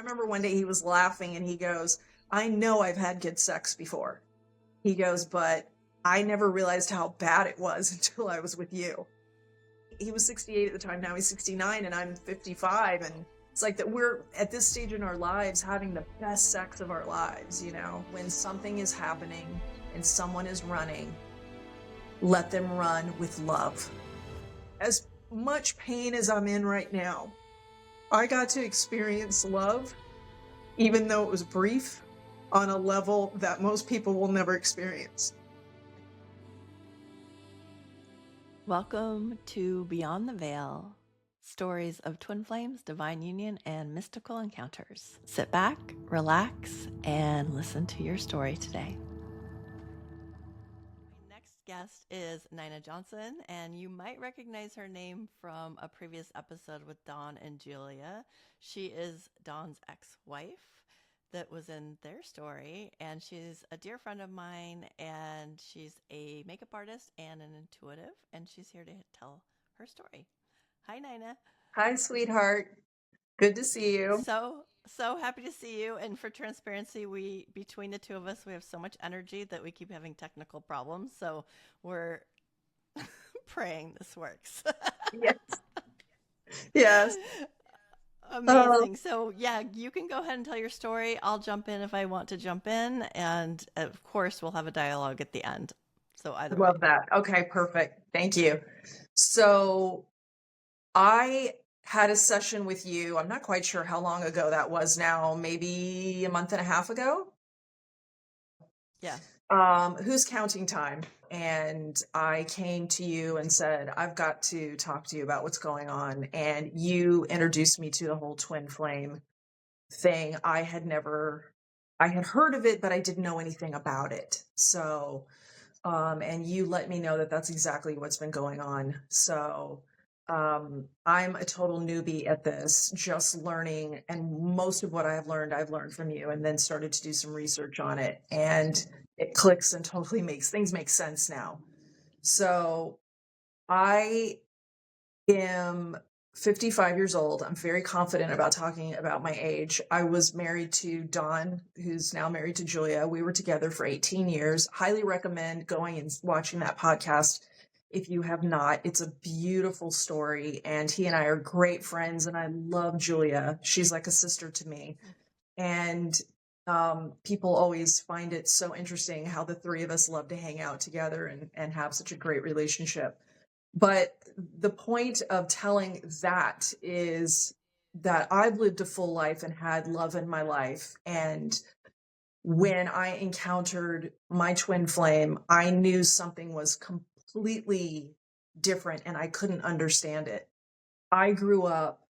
remember one day he was laughing and he goes, I know I've had good sex before. He goes, but I never realized how bad it was until I was with you. He was 68 at the time. Now he's 69 and I'm 55. And it's like that we're at this stage in our lives having the best sex of our lives. When something is happening and someone is running, let them run with love. As much pain as I'm in right now, I got to experience love, even though it was brief, on a level that most people will never experience. Welcome to Beyond the Veil, stories of twin flames, divine union, and mystical encounters. Sit back, relax, and listen to your story today. My next guest is Nina Johnson, and you might recognize her name from a previous episode with Dawn and Julia. She is Dawn's ex-wife that was in their story, and she's a dear friend of mine, and she's a makeup artist and an intuitive, and she's here to tell her story. Hi, Nina. Hi, sweetheart. Good to see you. So happy to see you. And for transparency, between the two of us, we have so much energy that we keep having technical problems. So we're praying this works. Yes. Yes. Amazing. So yeah, you can go ahead and tell your story. I'll jump in if I want to jump in. And of course, we'll have a dialogue at the end. So either way. Love that. Okay, perfect. Thank you. So I had a session with you. I'm not quite sure how long ago that was now, maybe a month and a half ago. Yeah. Who's counting time? And I came to you and said, I've got to talk to you about what's going on. And you introduced me to the whole twin flame thing. I had heard of it, but I didn't know anything about it. So, and you let me know that that's exactly what's been going on. So, I'm a total newbie at this, just learning. And most of what I've learned from you, and then started to do some research on it. And it clicks and totally makes things make sense now. So I am 55 years old. I'm very confident about talking about my age. I was married to Dawn, who's now married to Julia. We were together for 18 years. Highly recommend going and watching that podcast if you have not. It's a beautiful story, and he and I are great friends, and I love Julia. She's like a sister to me. And people always find it so interesting how the three of us love to hang out together and have such a great relationship. But the point of telling that is that I've lived a full life and had love in my life. And when I encountered my twin flame, I knew something was completely different and I couldn't understand it. I grew up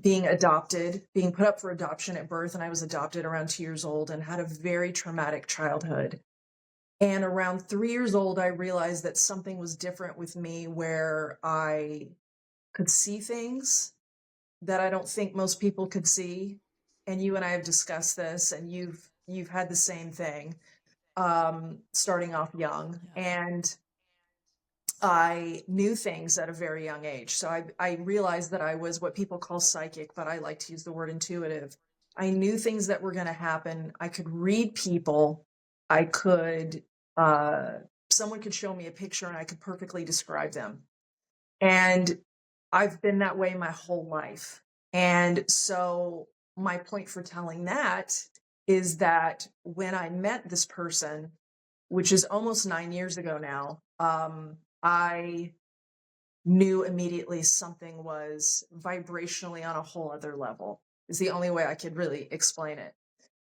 being adopted, being put up for adoption at birth, and I was adopted around 2 years old and had a very traumatic childhood. And around 3 years old, I realized that something was different with me, where I could see things that I don't think most people could see. And you and I have discussed this, and you've had the same thing, starting off young. Yeah. And I knew things at a very young age. So I realized that I was what people call psychic, but I like to use the word intuitive. I knew things that were going to happen. I could read people. I could, someone could show me a picture and I could perfectly describe them. And I've been that way my whole life. And so my point for telling that is that when I met this person, which is almost 9 years ago now, I knew immediately something was vibrationally on a whole other level, is the only way I could really explain it.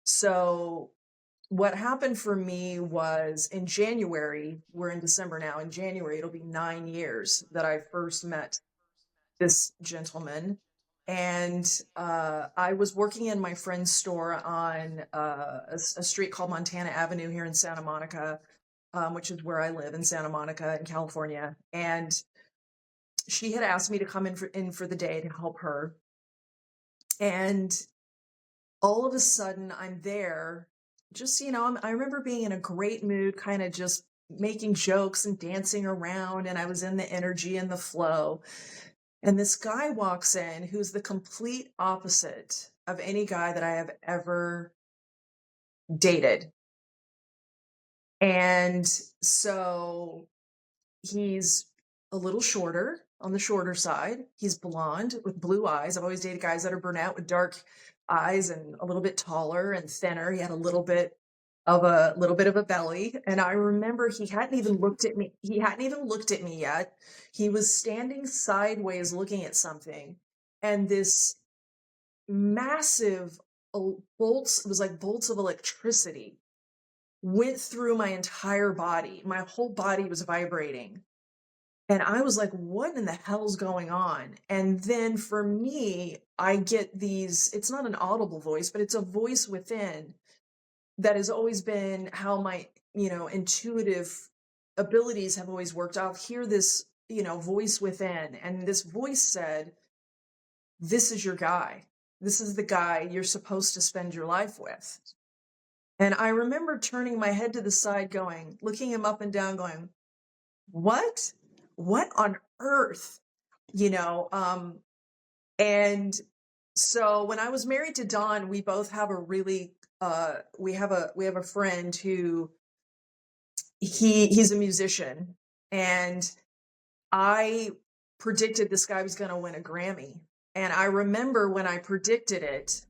So what happened for me was in January, we're in December now, in January, it'll be 9 years that I first met this gentleman. And I was working in my friend's store on a street called Montana Avenue here in Santa Monica, which is where I live, in Santa Monica in California. And she had asked me to come in for the day to help her. And all of a sudden I'm there, just, I remember being in a great mood, kind of just making jokes and dancing around. And I was in the energy and the flow. And this guy walks in who's the complete opposite of any guy that I have ever dated. And so he's a little shorter, on the shorter side. He's blonde with blue eyes. I've always dated guys that are brunette with dark eyes, and a little bit taller and thinner. He had a little bit of a belly. And I remember he hadn't even looked at me. He hadn't even looked at me yet. He was standing sideways looking at something. And this massive bolts, it was like bolts of electricity, went through my entire body. My whole body was vibrating. And I was like, what in the hell's going on? And then for me, I get these, it's not an audible voice, but it's a voice within that has always been how my, intuitive abilities have always worked. I'll hear this, voice within. And this voice said, this is your guy. This is the guy you're supposed to spend your life with. And I remember turning my head to the side going, looking him up and down going, what? What on earth? And so when I was married to Don, we both have a really, we have a friend who he's a musician, and I predicted this guy was going to win a Grammy. And I remember when I predicted it,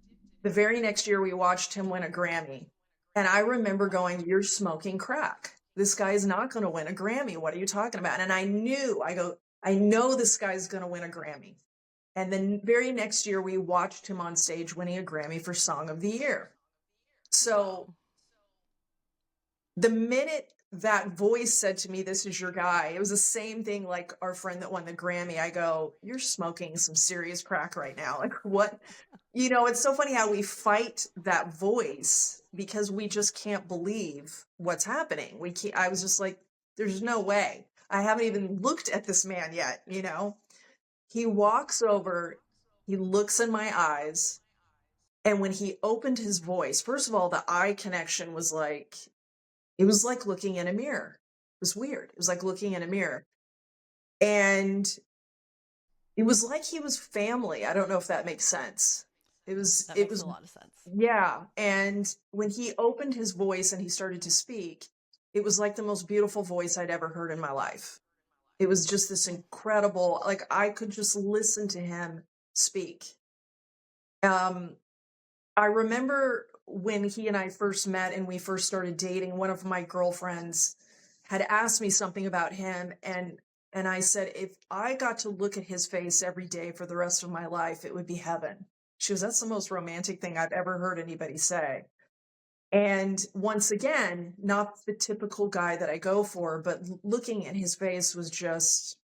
the very next year we watched him win a Grammy. And I remember going, you're smoking crack. This guy is not going to win a Grammy. What are you talking about? And I know this guy's going to win a Grammy. And then very next year we watched him on stage winning a Grammy for Song of the Year. So the minute that voice said to me, this is your guy, it was the same thing like our friend that won the Grammy. I go, you're smoking some serious crack right now. Like what? It's so funny how we fight that voice because we just can't believe what's happening. I was just like, there's no way. I haven't even looked at this man yet. He walks over, he looks in my eyes. And when he opened his voice, first of all, the eye connection was like, it was like looking in a mirror. It was weird. It was like looking in a mirror. And it was like he was family. I don't know if that makes sense. That makes a lot of sense. Yeah. And when he opened his voice and he started to speak, it was like the most beautiful voice I'd ever heard in my life. It was just this incredible, like I could just listen to him speak. I remember when he and I first met and we first started dating, one of my girlfriends had asked me something about him, and I said, if I got to look at his face every day for the rest of my life, it would be heaven. She goes, that's the most romantic thing I've ever heard anybody say. And once again, not the typical guy that I go for, but looking at his face was just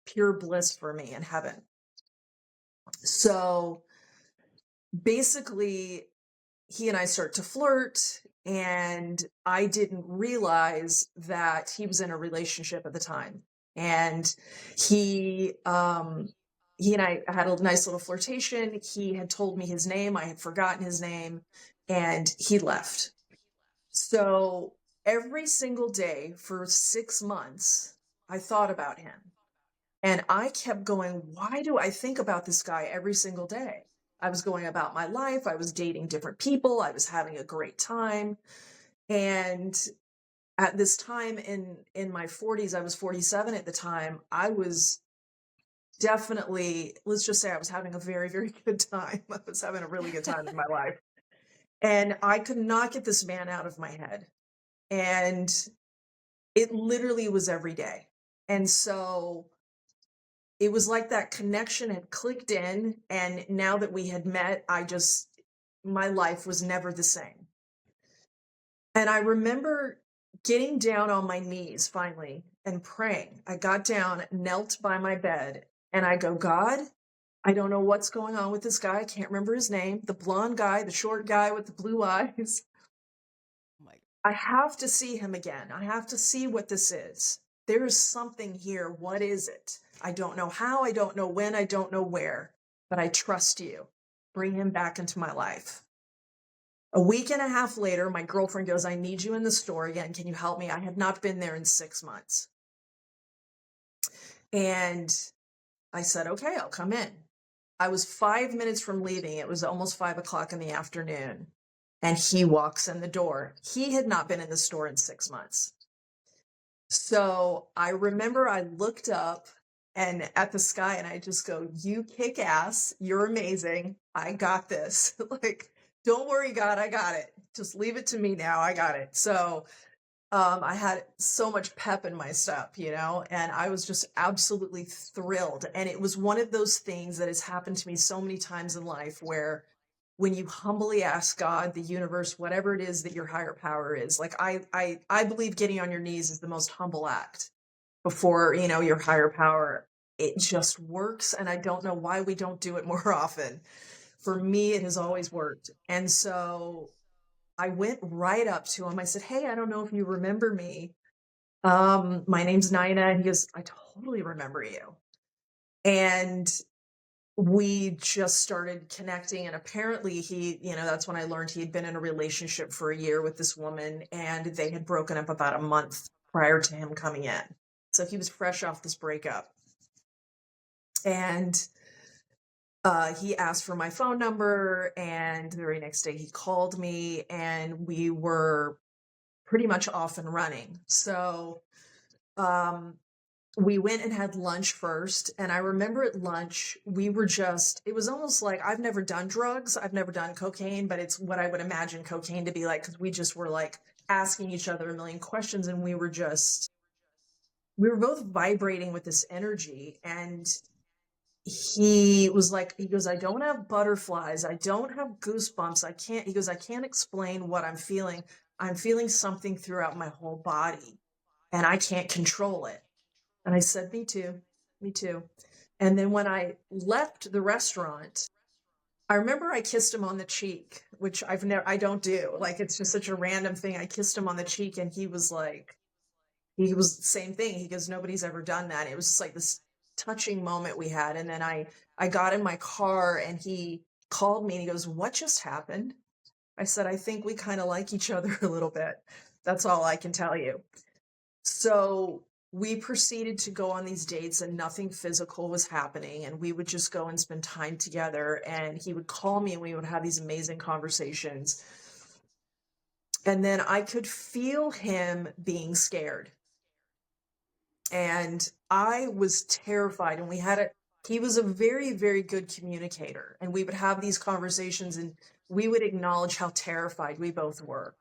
pure bliss for me in heaven. So basically, he and I start to flirt, and I didn't realize that he was in a relationship at the time. And he and I had a nice little flirtation. He had told me his name. I had forgotten his name, and he left. So every single day for 6 months, I thought about him. And I kept going, why do I think about this guy every single day? I was going about my life. I was dating different people. I was having a great time. And at this time in my 40s, I was 47 at the time. I was definitely, let's just say I was having a very, very good time. I was having a really good time in my life. And I could not get this man out of my head. And it literally was every day. And so it was like that connection had clicked in. And now that we had met, my life was never the same. And I remember getting down on my knees finally and praying. I got down, knelt by my bed, and I go, God, I don't know what's going on with this guy. I can't remember his name. The blonde guy, the short guy with the blue eyes. I have to see him again. I have to see what this is. There is something here. What is it? I don't know how. I don't know when. I don't know where. But I trust you. Bring him back into my life. A week and a half later, my girlfriend goes, I need you in the store again. Can you help me? I had not been there in 6 months. And I said, okay, I'll come in. I was 5 minutes from leaving. It was almost 5 o'clock in the afternoon. And he walks in the door. He had not been in the store in 6 months. So I remember I looked up and at the sky and I just go, you kick ass. You're amazing. I got this. Like, don't worry, God, I got it. Just leave it to me now. I got it. So I had so much pep in my step, and I was just absolutely thrilled. And it was one of those things that has happened to me so many times in life where when you humbly ask God, the universe, whatever it is that your higher power is, like I believe getting on your knees is the most humble act before, your higher power. It just works. And I don't know why we don't do it more often. For me, it has always worked. And so I went right up to him. I said, hey, I don't know if you remember me. My name's Nina. And he goes, I totally remember you. And we just started connecting. And apparently that's when I learned he had been in a relationship for a year with this woman, and they had broken up about a month prior to him coming in. So he was fresh off this breakup. And he asked for my phone number, and the very next day he called me, and we were pretty much off and running. So we went and had lunch first. And I remember at lunch, it was almost like, I've never done drugs. I've never done cocaine, but it's what I would imagine cocaine to be like, because we just were like asking each other a million questions, and we were both vibrating with this energy. And he goes, I don't have butterflies. I don't have goosebumps. I can't explain what I'm feeling. I'm feeling something throughout my whole body and I can't control it. And I said, me too. And then when I left the restaurant, I remember I kissed him on the cheek, which I don't do. Like, it's just such a random thing. I kissed him on the cheek, and he was the same thing. He goes, nobody's ever done that. It was just like this touching moment we had. And then I got in my car, and he called me and he goes, what just happened? I said, I think we kind of like each other a little bit. That's all I can tell you. So we proceeded to go on these dates, and nothing physical was happening. And we would just go and spend time together, and he would call me and we would have these amazing conversations. And then I could feel him being scared. And I was terrified, and he was a very, very good communicator, and we would have these conversations and we would acknowledge how terrified we both were.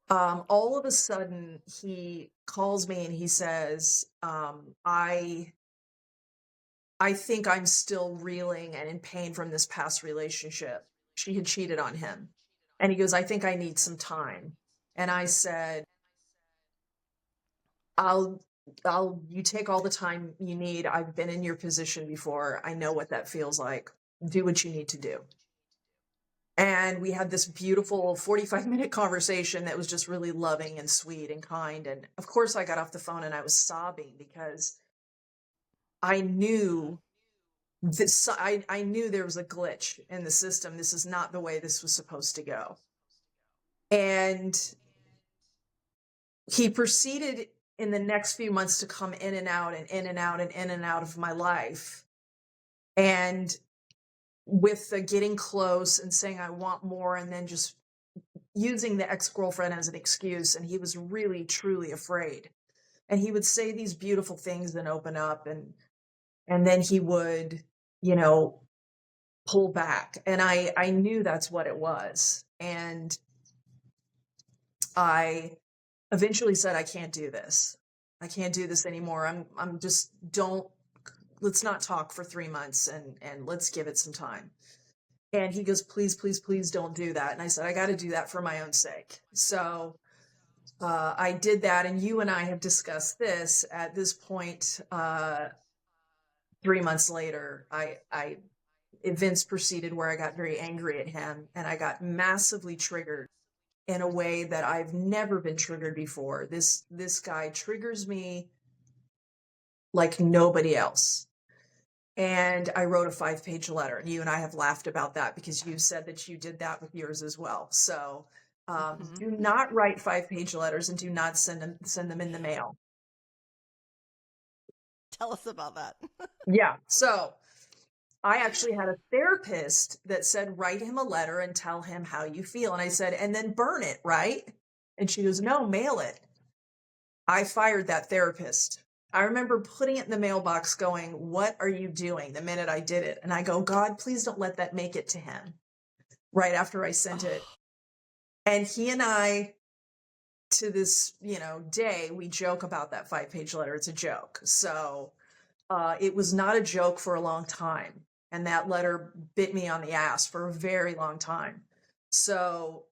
All of a sudden he calls me and he says, I think I'm still reeling and in pain from this past relationship. She had cheated on him. And he goes, I think I need some time. And I said, you take all the time you need. I've been in your position before. I know what that feels like. Do what you need to do. And we had this beautiful 45-minute conversation that was just really loving and sweet and kind. And of course I got off the phone and I was sobbing because I knew I knew there was a glitch in the system. This is not the way this was supposed to go. And he proceeded in the next few months to come in and out and in and out and in and out of my life. And with the getting close and saying, I want more, and then just using the ex-girlfriend as an excuse. And he was really, truly afraid. And he would say these beautiful things and open up, and then he would, pull back. And I knew that's what it was. And I eventually said, I can't do this. I can't do this anymore. I'm just, let's not talk for 3 months and let's give it some time. And he goes, please, please, please don't do that. And I said, I got to do that for my own sake. So I did that. And you and I have discussed this at this point. 3 months later, events proceeded where I got very angry at him, and I got massively triggered in a way that I've never been triggered before. This guy triggers me like nobody else. And I wrote a 5-page letter, and you and I have laughed about that because you said that you did that with yours as well. So do not write 5-page letters, and do not send them in the mail. Tell us about that. Yeah. So I actually had a therapist that said, write him a letter and tell him how you feel. And I said, and then burn it, right? And she goes, no, mail it. I fired that therapist. I remember putting it in the mailbox going, what are you doing the minute I did it? And I go, God, please don't let that make it to him right after I sent it. Oh, And he and I, to this, day, we joke about that 5-page letter. It's a joke. So it was not a joke for a long time. And that letter bit me on the ass for a very long time. So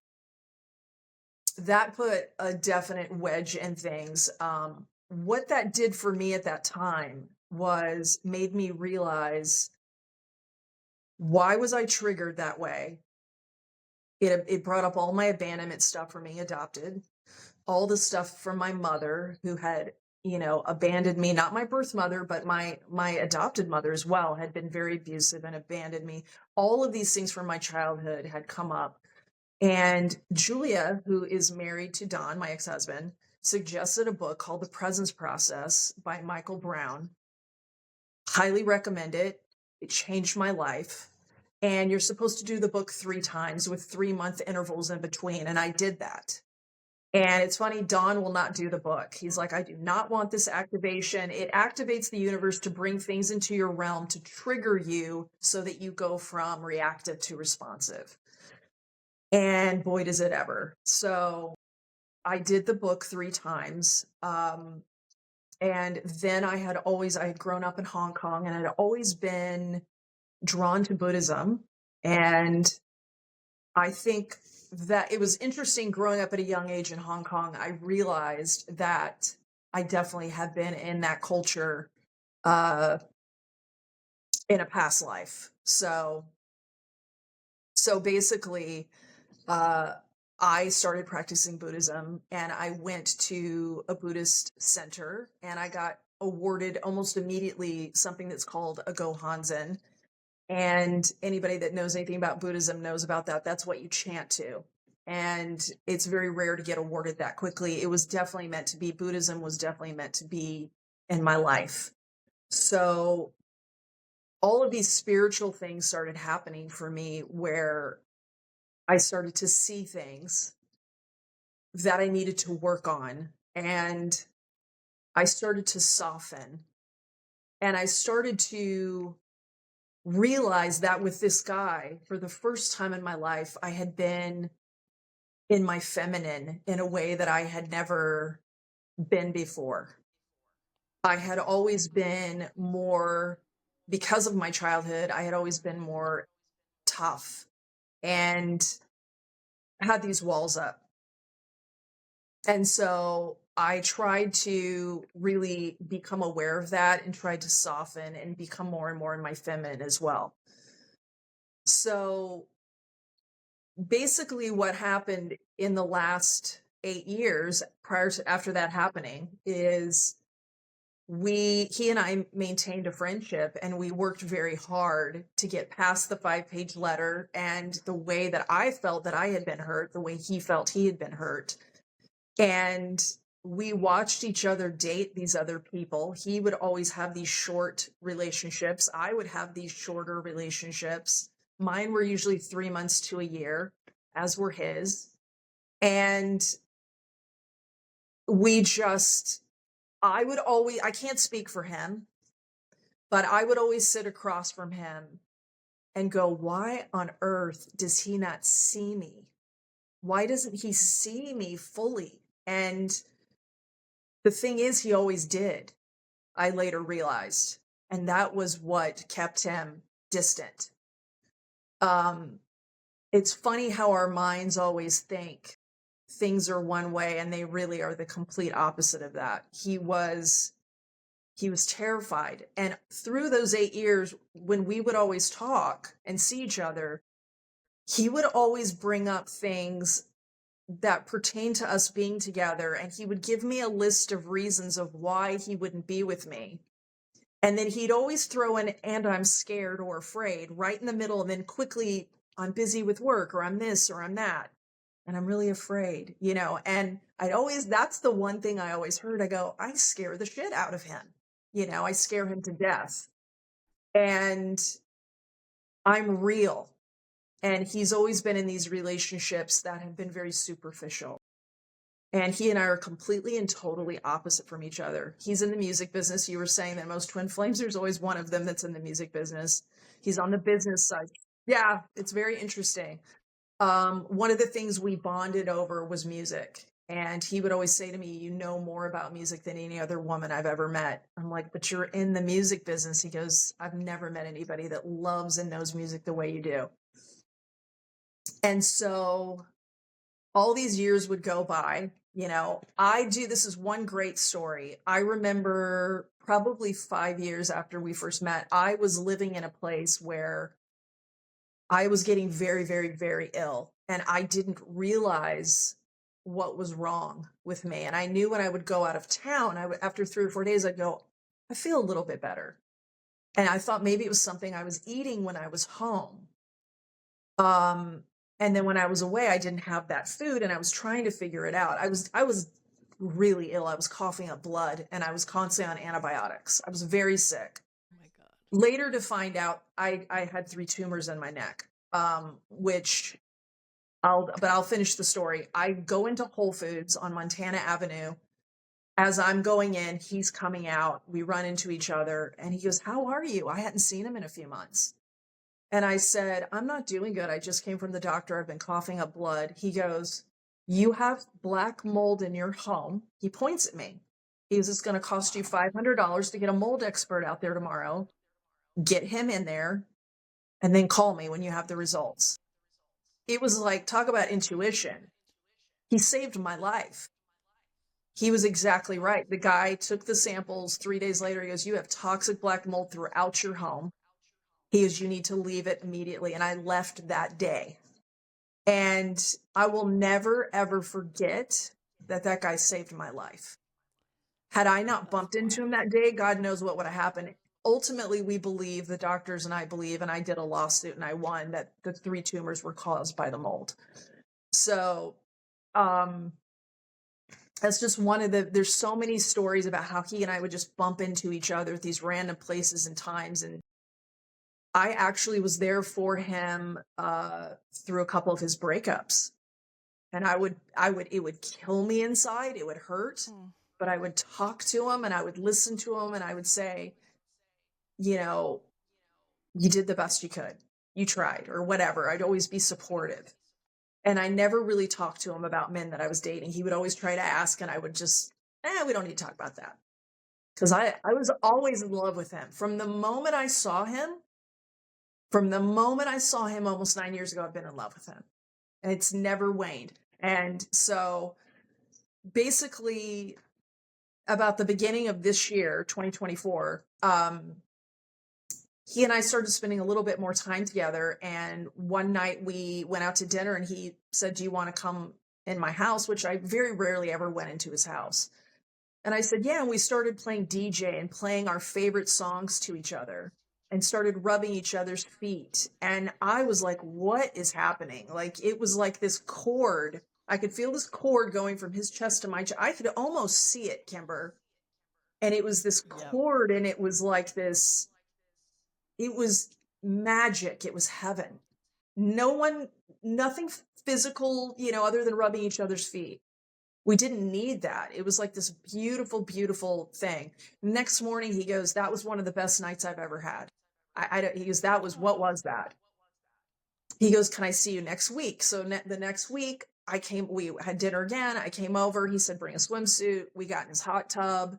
that put a definite wedge in things. What that did for me at that time was made me realize, why was I triggered that way? It brought up all my abandonment stuff from being adopted, all the stuff from my mother who had, abandoned me, not my birth mother, but my adopted mother as well, had been very abusive and abandoned me. All of these things from my childhood had come up. And Julia, who is married to Don, my ex-husband, suggested a book called The Presence Process by Michael Brown. Highly recommend it. It changed my life. And you're supposed to do the book 3 times with 3-month intervals in between. And I did that. And it's funny, Don will not do the book. He's like, I do not want this activation. It activates the universe to bring things into your realm to trigger you so that you go from reactive to responsive. And boy, does it ever. So I did the book 3 times. And then I had grown up in Hong Kong and had always been drawn to Buddhism. And I think that it was interesting growing up at a young age in Hong Kong. I realized that I definitely had been in that culture uh, in a past life. So basically, I started practicing Buddhism and I went to a Buddhist center and I got awarded almost immediately something that's called a Gohanzen. And anybody that knows anything about Buddhism knows about that. That's what you chant to. And it's very rare to get awarded that quickly. It was definitely meant to be, Buddhism was definitely meant to be in my life. So all of these spiritual things started happening for me where I started to see things that I needed to work on. And I started to soften. And I started to realize that with this guy, for the first time in my life, I had been in my feminine in a way that I had never been before. I had always been more, because of my childhood, I had always been more tough and had these walls up. And so I tried to really become aware of that and tried to soften and become more and more in my feminine as well. So basically what happened in the last 8 years after that happening is he and I maintained a friendship and we worked very hard to get past the 5-page letter and the way that I felt that I had been hurt, the way he felt he had been hurt. And we watched each other date these other people. He would always have these short relationships. I would have these shorter relationships. Mine were usually 3 months to a year, as were his. And I can't speak for him, but I would always sit across from him and go, why on earth does he not see me? Why doesn't he see me fully? And the thing is, he always did, I later realized. And that was what kept him distant. It's funny how our minds always think things are one way and they really are the complete opposite of that. He was terrified. And through those 8 years, when we would always talk and see each other, he would always bring up things that pertain to us being together. And he would give me a list of reasons of why he wouldn't be with me. And then he'd always throw in, and I'm scared or afraid right in the middle. And then quickly, I'm busy with work, or I'm this, or I'm that. And I'm really afraid, and that's the one thing I always heard. I go, I scare the shit out of him. I scare him to death. And I'm real. And he's always been in these relationships that have been very superficial. And he and I are completely and totally opposite from each other. He's in the music business. You were saying that most twin flames, there's always one of them that's in the music business. He's on the business side. Yeah, it's very interesting. One of the things we bonded over was music. And he would always say to me, you know more about music than any other woman I've ever met. I'm like, but you're in the music business. He goes, I've never met anybody that loves and knows music the way you do. And so all these years would go by. This is one great story. I remember probably 5 years after we first met, I was living in a place where I was getting very, very, very ill, and I didn't realize what was wrong with me. And I knew when I would go out of town, after 3 or 4 days, I'd go, I feel a little bit better. And I thought maybe it was something I was eating when I was home. And then when I was away, I didn't have that food, and I was trying to figure it out. I was really ill. I was coughing up blood, and I was constantly on antibiotics. I was very sick. Oh my God. Later to find out, I had 3 tumors in my neck, which I'll finish the story. I go into Whole Foods on Montana Avenue. As I'm going in, he's coming out. We run into each other, and he goes, how are you? I hadn't seen him in a few months. And I said, I'm not doing good. I just came from the doctor. I've been coughing up blood. He goes, you have black mold in your home. He points at me. He goes, it's going to cost you $500 to get a mold expert out there tomorrow. Get him in there, and then call me when you have the results. It was like, talk about intuition. He saved my life. He was exactly right. The guy took the samples 3 days later. He goes, you have toxic black mold throughout your home. He goes, you need to leave it immediately. And I left that day. And I will never, ever forget that guy saved my life. Had I not bumped into him that day, God knows what would have happened. Ultimately, we believe, the doctors and I believe, and I did a lawsuit and I won, that the 3 tumors were caused by the mold. So that's just one of there's so many stories about how he and I would just bump into each other at these random places and times. And I actually was there for him through a couple of his breakups. And it would kill me inside. It would hurt, but I would talk to him and I would listen to him and I would say, you did the best you could. You tried, or whatever. I'd always be supportive. And I never really talked to him about men that I was dating. He would always try to ask, and I would just, we don't need to talk about that. Because I was always in love with him. From the moment I saw him almost 9 years ago, I've been in love with him. And it's never waned. And so basically, about the beginning of this year, 2024, he and I started spending a little bit more time together. And one night we went out to dinner and he said, do you want to come in my house? Which I very rarely ever went into his house. And I said, yeah. And we started playing DJ and playing our favorite songs to each other and started rubbing each other's feet. And I was like, what is happening? Like, it was like this cord. I could feel this cord going from his chest to my chest. I could almost see it, Kimber. And it was this cord, and it was like this. It was magic. It was heaven. Nothing physical, other than rubbing each other's feet. We didn't need that. It was like this beautiful, beautiful thing. Next morning, he goes, that was one of the best nights I've ever had. He goes, what was that? He goes, can I see you next week? So the next week we had dinner again. I came over. He said, bring a swimsuit. We got in his hot tub.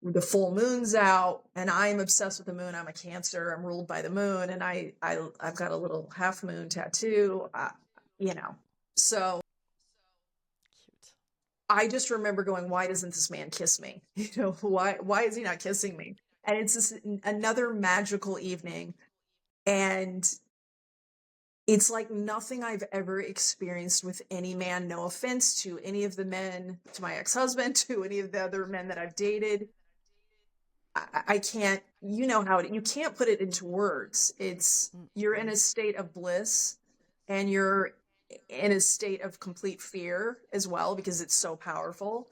The full moon's out, and I'm obsessed with the moon. I'm a Cancer. I'm ruled by the moon, and I've got a little half moon tattoo. So cute. I just remember going, why doesn't this man kiss me? Why is he not kissing me? And it's just another magical evening, and it's like nothing I've ever experienced with any man. No offense to any of the men, to my ex-husband, to any of the other men that I've dated. I can't, you can't put it into words. You're in a state of bliss, and you're in a state of complete fear as well, because it's so powerful.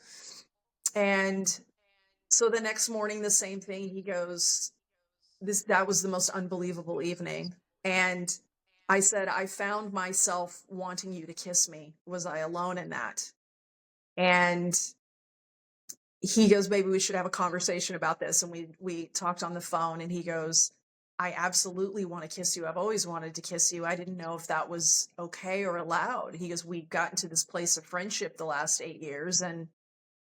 And So the next morning, the same thing. He goes, that was the most unbelievable evening. And I said, I found myself wanting you to kiss me. Was I alone in that? And he goes, maybe we should have a conversation about this. And we talked on the phone, and he goes, I absolutely want to kiss you. I've always wanted to kiss you. I didn't know if that was okay or allowed. He goes, we got into this place of friendship the last 8 years, and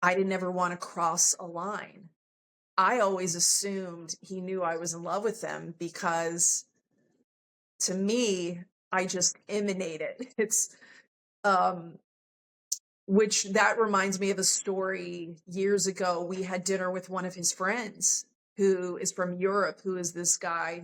I didn't ever want to cross a line. I always assumed he knew I was in love with him because to me, I just emanated. It's, um, which that reminds me of a story years ago. We had dinner with one of his friends who is from Europe, who is this guy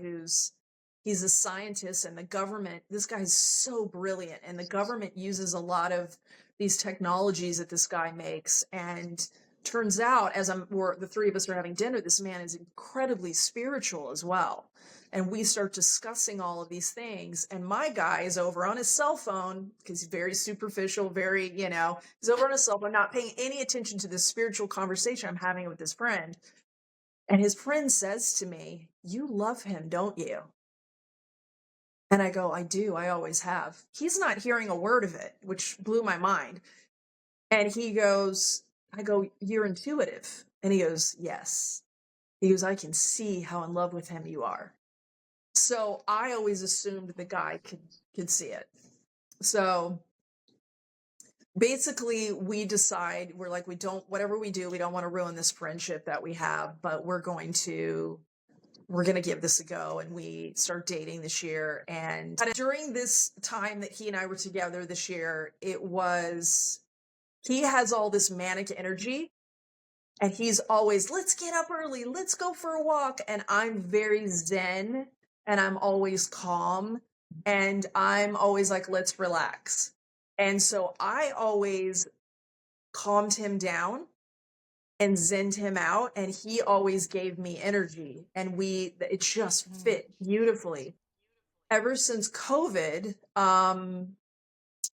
he's a scientist, and the government, this guy is so brilliant, and the government uses a lot of these technologies that this guy makes. And turns out, as the three of us are having dinner, this man is incredibly spiritual as well. And we start discussing all of these things. And my guy is over on his cell phone because he's very superficial, very, he's over on his cell phone, not paying any attention to this spiritual conversation I'm having with his friend. And his friend says to me, you love him, don't you? And I go, I do. I always have. He's not hearing a word of it, which blew my mind. And he goes, I go, you're intuitive. And he goes, yes. He goes, I can see how in love with him you are. So I always assumed the guy could see it. So basically we decide, we're like, whatever we do, we don't want to ruin this friendship that we have, but we're going to give this a go. And we start dating this year. And during this time that he and I were together this year, he has all this manic energy. And he's always, let's get up early, let's go for a walk. And I'm very zen, and I'm always calm, and I'm always like, let's relax. And so I always calmed him down and zenned him out, and he always gave me energy, and it just fit beautifully. Ever since COVID,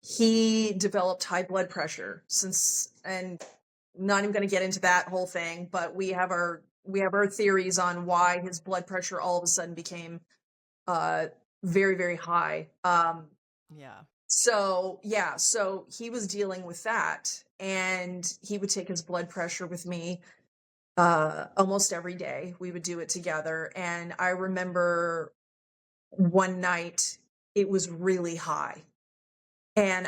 he developed high blood pressure and not even going to get into that whole thing, but we have our theories on why his blood pressure all of a sudden became very, very high. Yeah. So he was dealing with that, and he would take his blood pressure with me almost every day. We would do it together. And I remember one night it was really high, and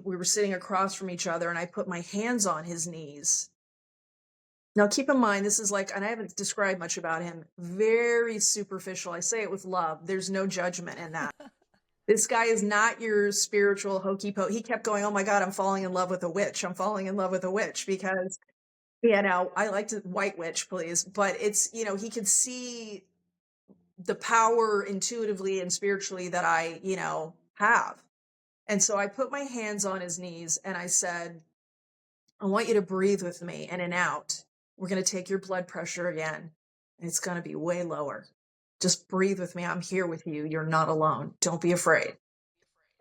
we were sitting across from each other, and I put my hands on his knees. Now, keep in mind, this is like, and I haven't described much about him, very superficial. I say it with love. There's no judgment in that. This guy is not your spiritual hokey pokey. He kept going, oh my God, I'm falling in love with a witch. I'm falling in love with a witch because, I like to white witch, please. But it's, he could see the power intuitively and spiritually that I, have. And so I put my hands on his knees and I said, I want you to breathe with me in and out. We're going to take your blood pressure again, and it's going to be way lower. Just breathe with me. I'm here with you. You're not alone. Don't be afraid.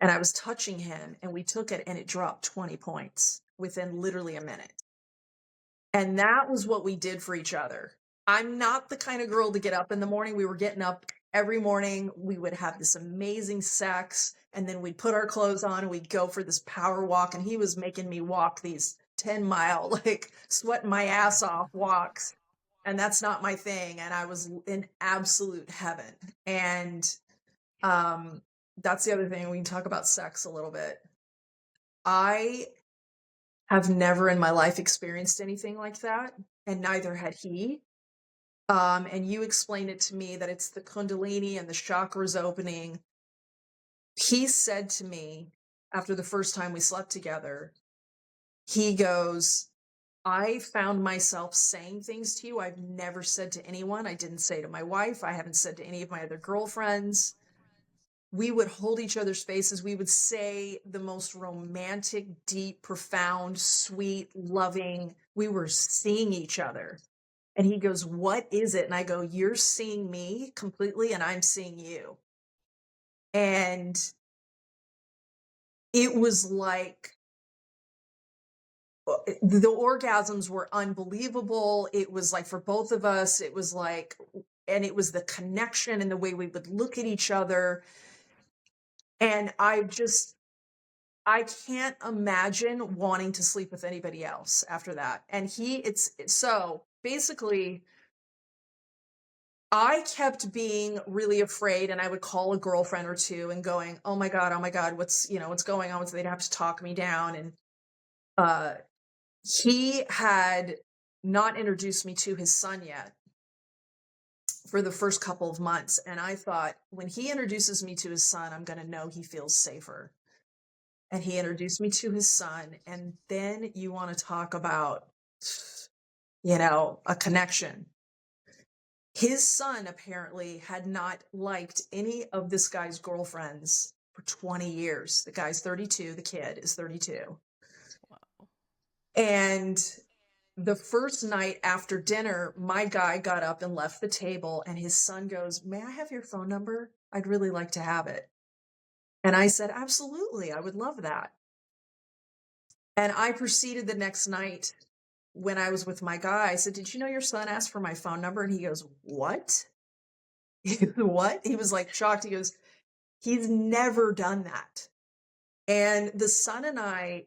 And I was touching him, and we took it, and it dropped 20 points within literally a minute. And that was what we did for each other. I'm not the kind of girl to get up in the morning. We were getting up every morning. We would have this amazing sex, and then we'd put our clothes on and we'd go for this power walk. And he was making me walk these 10-mile, like sweating my ass off walks. And that's not my thing. And I was in absolute heaven. And that's the other thing. We can talk about sex a little bit. I have never in my life experienced anything like that, and neither had he. And you explained it to me that it's the Kundalini and the chakras opening. He said to me after the first time we slept together, he goes, I found myself saying things to you I've never said to anyone. I didn't say to my wife. I haven't said to any of my other girlfriends. We would hold each other's faces. We would say the most romantic, deep, profound, sweet, loving. We were seeing each other. And he goes, what is it? And I go, you're seeing me completely and I'm seeing you. And it was like the orgasms were unbelievable. It was like for both of us, it was like, and it was the connection and the way we would look at each other. And I can't imagine wanting to sleep with anybody else after that. And so basically, I kept being really afraid, and I would call a girlfriend or two and going, oh my God, what's going on? So they'd have to talk me down. And uh, he had not introduced me to his son yet for the first couple of months. And I thought, when he introduces me to his son, I'm going to know he feels safer. And he introduced me to his son. And then you want to talk about, a connection. His son apparently had not liked any of this guy's girlfriends for 20 years. The guy's 32, the kid is 32. Wow. And the first night after dinner, my guy got up and left the table, and his son goes, may I have your phone number? I'd really like to have it. And I said, absolutely, I would love that. And I proceeded the next night when I was with my guy. I said, did you know your son asked for my phone number? And he goes, what? What? He was like shocked. He goes, he's never done that. And the son and I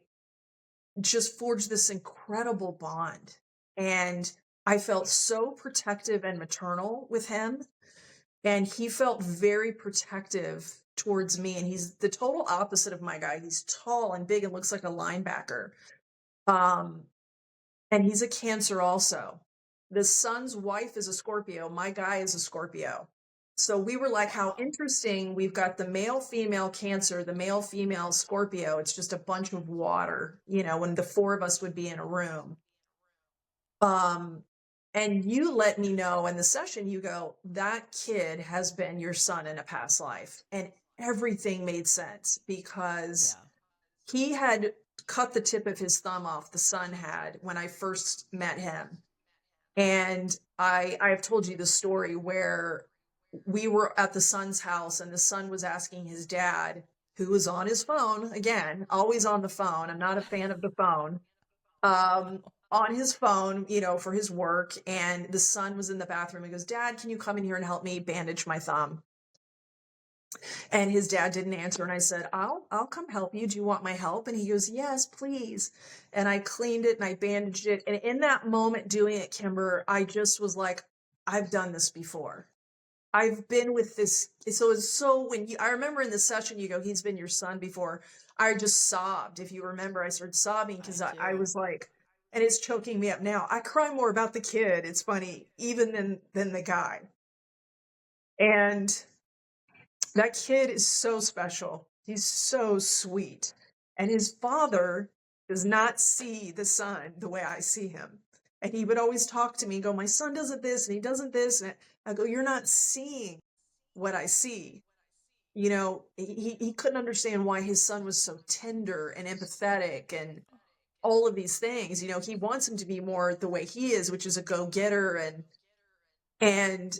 just forged this incredible bond. And I felt so protective and maternal with him. And he felt very protective towards me. And he's the total opposite of my guy. He's tall and big and looks like a linebacker. And he's a Cancer also. The son's wife is a Scorpio. My guy is a Scorpio. So we were like, how interesting. We've got the male, female Cancer, the male, female Scorpio. It's just a bunch of water, when the four of us would be in a room. And you let me know in the session, you go, that kid has been your son in a past life. And everything made sense because he had cut the tip of his thumb off, the son had, when I first met him. And I've told you the story where we were at the son's house and the son was asking his dad, who was on his phone, again, always on the phone. I'm not a fan of the phone. On his phone, for his work. And the son was in the bathroom. He goes, Dad, can you come in here and help me bandage my thumb? And his dad didn't answer. And I said, I'll come help you. Do you want my help? And he goes, yes, please. And I cleaned it and I bandaged it. And in that moment doing it, Kimber, I just was like, I've done this before. I've been with this. So I remember in the session, you go, he's been your son before. I just sobbed. If you remember, I started sobbing because I was like, and it's choking me up now. I cry more about the kid. It's funny, even than the guy. And that kid is so special. He's so sweet. And his father does not see the son the way I see him. And he would always talk to me and go, my son doesn't this and he doesn't this. And I go, you're not seeing what I see. He couldn't understand why his son was so tender and empathetic and all of these things. He wants him to be more the way he is, which is a go-getter. And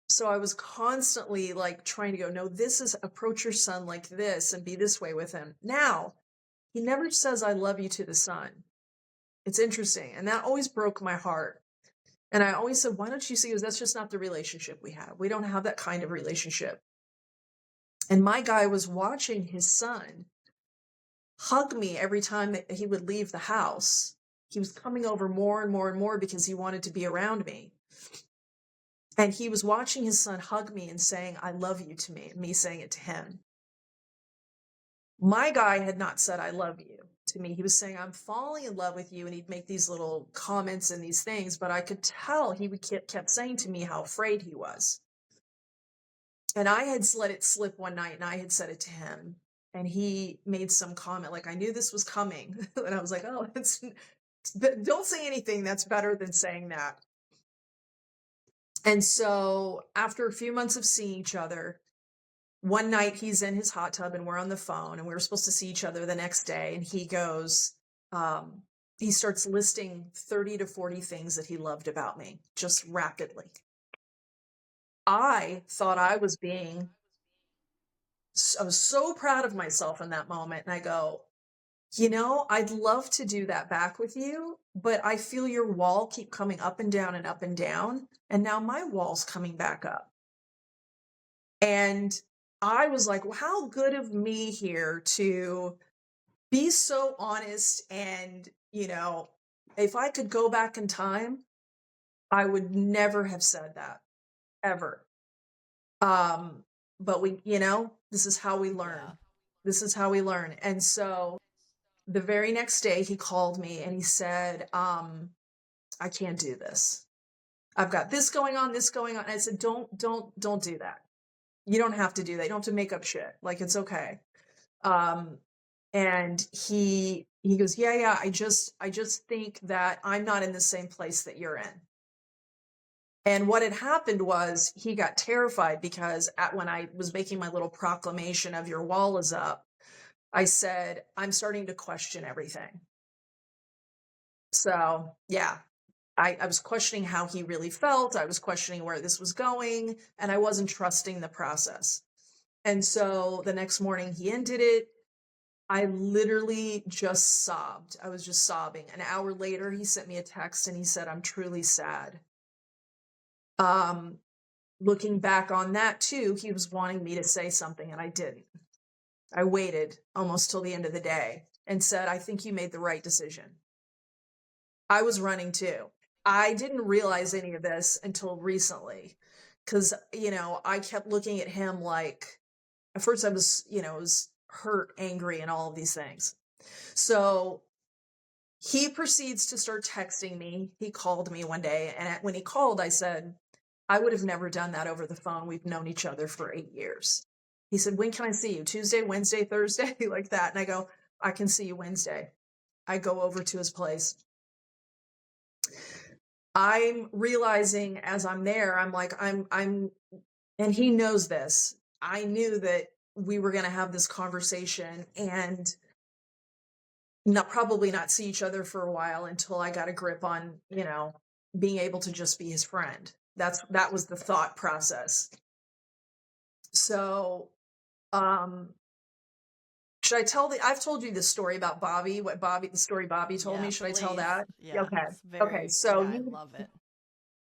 so I was constantly like trying to go, no, approach your son like this and be this way with him. Now, he never says, I love you to the son. It's interesting. And that always broke my heart. And I always said, why don't you see? He goes, that's just not the relationship we have. We don't have that kind of relationship. And my guy was watching his son hug me every time that he would leave the house. He was coming over more and more and more because he wanted to be around me. And he was watching his son hug me and saying, I love you to me, and me saying it to him. My guy had not said, I love you to me. He was saying, I'm falling in love with you. And he'd make these little comments and these things, but I could tell he kept saying to me how afraid he was. And I had let it slip one night and I had said it to him. And he made some comment like, I knew this was coming. And I was like, oh, don't say anything. That's better than saying that. And so after a few months of seeing each other, one night he's in his hot tub and we're on the phone and we were supposed to see each other the next day. And he goes, he starts listing 30 to 40 things that he loved about me, just rapidly. I thought I was so proud of myself in that moment. And I go, I'd love to do that back with you, but I feel your wall keep coming up and down and up and down. And now my wall's coming back up. And I was like, well, how good of me here to be so honest. And, if I could go back in time, I would never have said that ever. But this is how we learn. Yeah. This is how we learn. And so the very next day he called me and he said, I can't do this. I've got this going on, this going on. And I said, don't do that. You don't have to do that. You don't have to make up shit. Like, it's okay. And he goes, yeah, I just think that I'm not in the same place that you're in. And what had happened was he got terrified because when I was making my little proclamation of your wall is up, I said, I'm starting to question everything. So yeah, I was questioning how he really felt. I was questioning where this was going, and I wasn't trusting the process. And so the next morning he ended it. I literally just sobbed. I was just sobbing. An hour later, he sent me a text and he said, I'm truly sad. Looking back on that too, he was wanting me to say something and I didn't. I waited almost till the end of the day and said, I think you made the right decision. I was running too. I didn't realize any of this until recently because, I kept looking at him like, at first I was, was hurt, angry, and all of these things. So he proceeds to start texting me. He called me one day, and when he called, I said, I would have never done that over the phone. We've known each other for 8 years. He said, when can I see you? Tuesday, Wednesday, Thursday, like that. And I go, I can see you Wednesday. I go over to his place. I'm realizing as I'm there, I'm like, I'm, and he knows this. I knew that we were going to have this conversation and probably not see each other for a while until I got a grip on, being able to just be his friend. That was the thought process. So, should I I've told you the story about Bobby, the story Bobby told me. Should I tell that? Yeah. Okay. It's Okay. So I love it.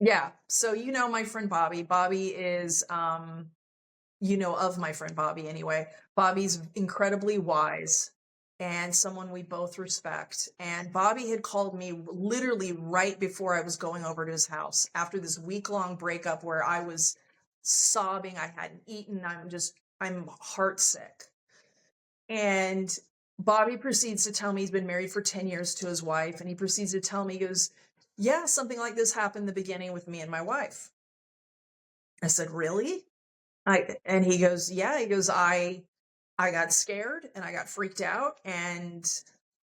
yeah. So, my friend Bobby. Bobby is, of my friend Bobby anyway. Bobby's incredibly wise and someone we both respect. And Bobby had called me literally right before I was going over to his house after this week-long breakup where I was sobbing. I hadn't eaten. I'm heartsick. And Bobby proceeds to tell me he's been married for 10 years to his wife. And he proceeds to tell me, he goes, yeah, something like this happened in the beginning with me and my wife. I said, really? And he goes, yeah, he goes, I got scared and I got freaked out and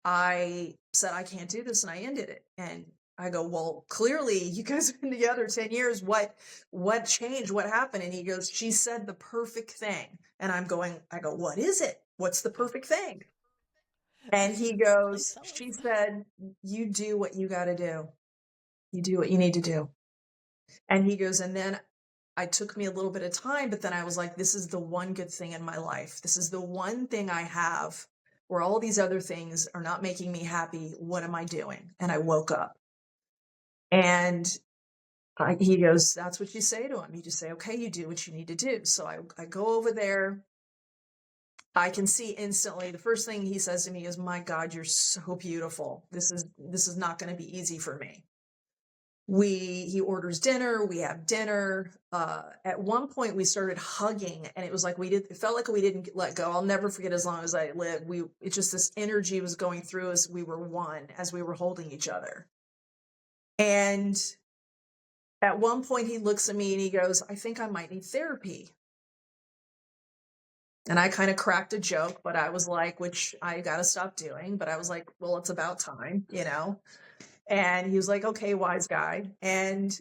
I said, I can't do this. And I ended it. And I go, well, clearly you guys have been together 10 years. What changed? What happened? And he goes, she said the perfect thing. And I go, what is it? What's the perfect thing? And he goes, she said, you do what you got to do. You do what you need to do. And he goes, and then it took me a little bit of time, but then I was like, this is the one good thing in my life. This is the one thing I have where all these other things are not making me happy. What am I doing? And I woke up. And he goes, that's what you say to him. You just say, okay, you do what you need to do. So I go over there. I can see instantly, the first thing he says to me is, my God, you're so beautiful. This is not going to be easy for me. He orders dinner, we have dinner. At one point we started hugging and it was like it felt like we didn't let go. I'll never forget as long as I live. It's just this energy was going through us. We were one as we were holding each other. And at one point he looks at me and he goes, I think I might need therapy. And I kind of cracked a joke, but I was like, which I got to stop doing. But I was like, well, it's about time, And he was like, okay, wise guy. And,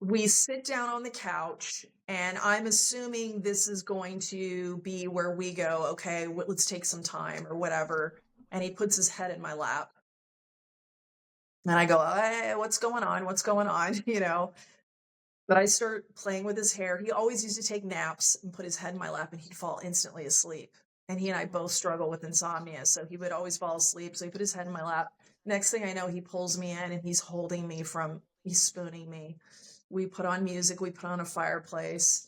we sit down on the couch and I'm assuming this is going to be where we go, okay, let's take some time or whatever. And he puts his head in my lap. And I go, hey, what's going on? What's going on? But I start playing with his hair. He always used to take naps and put his head in my lap and he'd fall instantly asleep. And he and I both struggle with insomnia. So he would always fall asleep. So he put his head in my lap. Next thing I know, he pulls me in and he's holding me he's spooning me. We put on music, we put on a fireplace.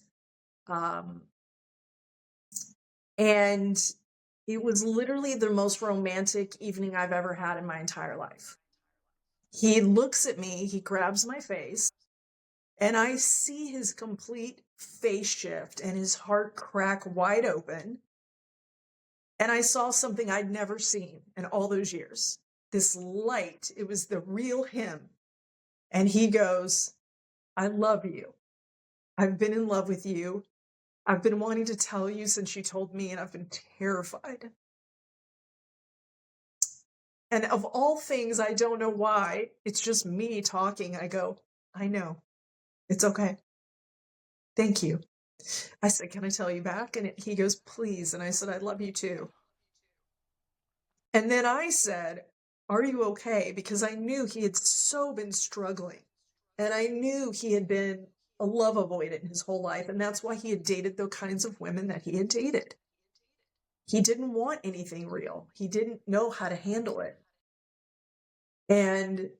And it was literally the most romantic evening I've ever had in my entire life. He looks at me, he grabs my face, and I see his complete face shift and his heart crack wide open. And I saw something I'd never seen in all those years. This light, it was the real him. And he goes, I love you. I've been in love with you. I've been wanting to tell you since you told me, and I've been terrified. And of all things, I don't know why, it's just me talking. I go, I know. It's okay. Thank you. I said, can I tell you back? And he goes, please. And I said, I love you too. And then I said, are you okay? Because I knew he had so been struggling. And I knew he had been a love avoidant his whole life. And that's why he had dated the kinds of women that he had dated. He didn't want anything real. He didn't know how to handle it. And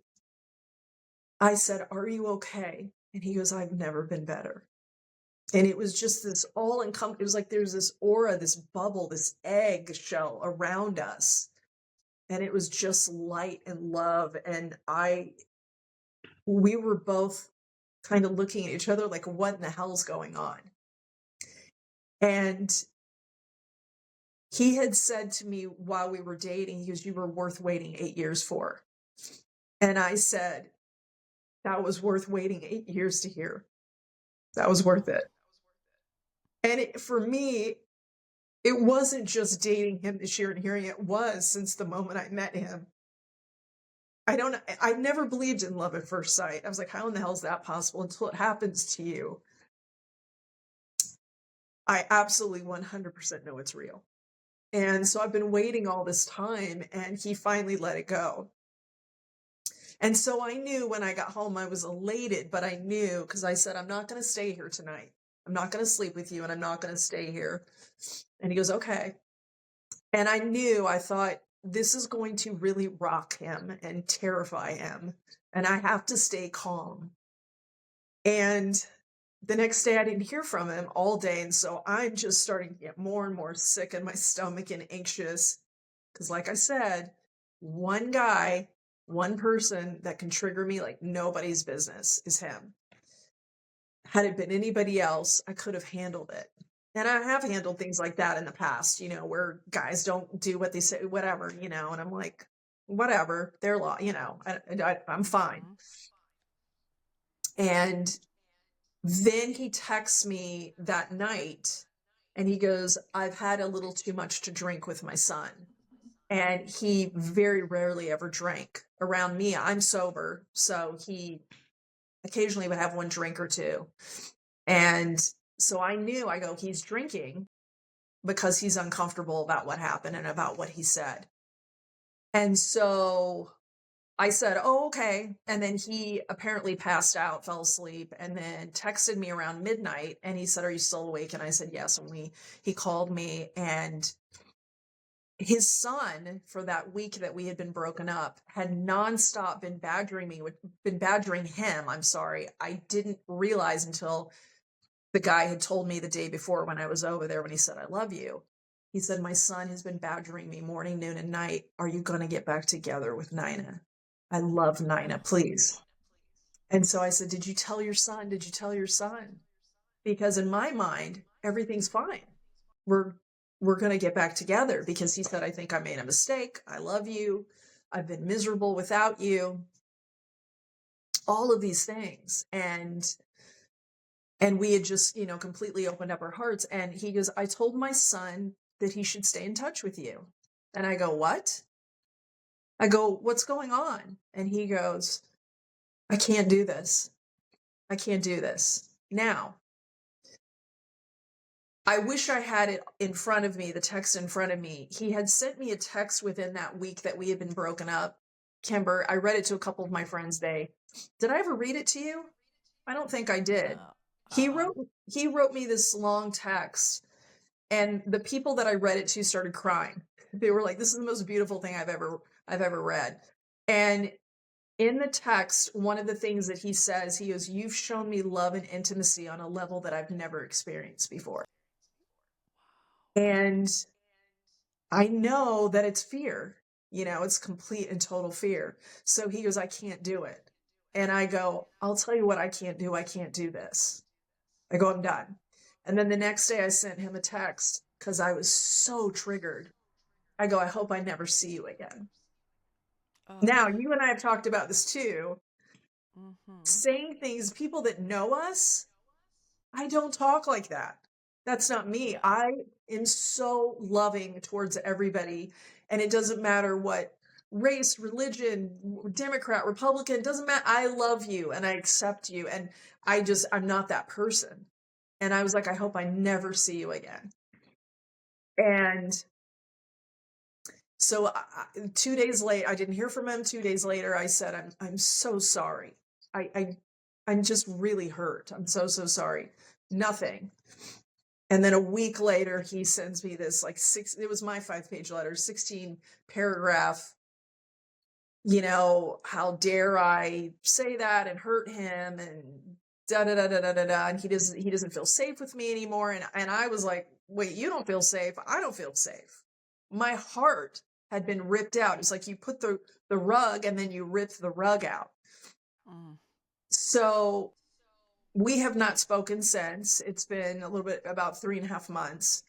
I said, are you okay? And he goes, I've never been better. And it was just this it was like there's this aura, this bubble, this egg shell around us. And it was just light and love. And we were both kind of looking at each other like, what in the hell's going on? And he had said to me while we were dating, he goes, you were worth waiting 8 years for. And I said, that was worth waiting 8 years to hear. That was worth it. And for me, it wasn't just dating him this year and hearing it was since the moment I met him. I never believed in love at first sight. I was like, how in the hell is that possible until it happens to you? I absolutely 100% know it's real. And so I've been waiting all this time and he finally let it go. And so I knew when I got home, I was elated, but I knew because I said, I'm not going to stay here tonight. I'm not going to sleep with you and I'm not going to stay here. And he goes, okay. And I thought, this is going to really rock him and terrify him. And I have to stay calm. And the next day I didn't hear from him all day. And so I'm just starting to get more and more sick in my stomach and anxious. Because like I said, one guy, one person that can trigger me like nobody's business is him. Had it been anybody else, I could have handled it. And I have handled things like that in the past, where guys don't do what they say, whatever, and I'm like, whatever, their law, I'm fine. And then he texts me that night and he goes, I've had a little too much to drink with my son. And he very rarely ever drank around me. I'm sober. So he occasionally would have one drink or two. And so I go, he's drinking because he's uncomfortable about what happened and about what he said. And so I said, oh, okay. And then he apparently passed out, fell asleep, and then texted me around midnight. And he said, are you still awake? And I said, yes. And he called me, and his son, for that week that we had been broken up, had nonstop been badgering him. I'm sorry. I didn't realize until the guy had told me the day before when I was over there, when he said, I love you. He said, my son has been badgering me morning, noon, and night. Are you going to get back together with Nina? I love Nina, please. And so I said, did you tell your son? Did you tell your son? Because in my mind, everything's fine. We're going to get back together, because he said, I think I made a mistake. I love you. I've been miserable without you. All of these things. And we had just, completely opened up our hearts. And he goes, I told my son that he should stay in touch with you. And I go, what? I go, what's going on? And he goes, I can't do this. I can't do this. Now, I wish I had it in front of me, the text in front of me. He had sent me a text within that week that we had been broken up. Kimber, I read it to a couple of my friends. Did I ever read it to you? I don't think I did. He wrote me this long text And the people that I read it to started crying. They were like, this is the most beautiful thing I've ever read. And in the text, one of the things that he says, he goes, you've shown me love and intimacy on a level that I've never experienced before. And I know that it's fear, it's complete and total fear. So he goes, I can't do it. And I go, I'll tell you what I can't do. I can't do this. I go, I'm done. And then the next day I sent him a text because I was so triggered. I go, I hope I never see you again. Oh. Now, you and I have talked about this too. Mm-hmm. Saying things, people that know us, I don't talk like that. That's not me. Yeah. I am so loving towards everybody. And it doesn't matter what race, religion, Democrat, Republican, doesn't matter. I love you and I accept you. And I'm not that person. And I was like, I hope I never see you again. And so 2 days late, I didn't hear from him. 2 days later, I said, I'm so sorry. I'm just really hurt. I'm so sorry. Nothing. And then a week later, he sends me this it was my 5-page letter, 16 paragraph, how dare I say that and hurt him and da da da da da da da. And he doesn't feel safe with me anymore. And I was like, wait, you don't feel safe. I don't feel safe. My heart had been ripped out. It's like you put the rug and then you ripped the rug out. Mm. So we have not spoken since. It's been a little bit about 3.5 months.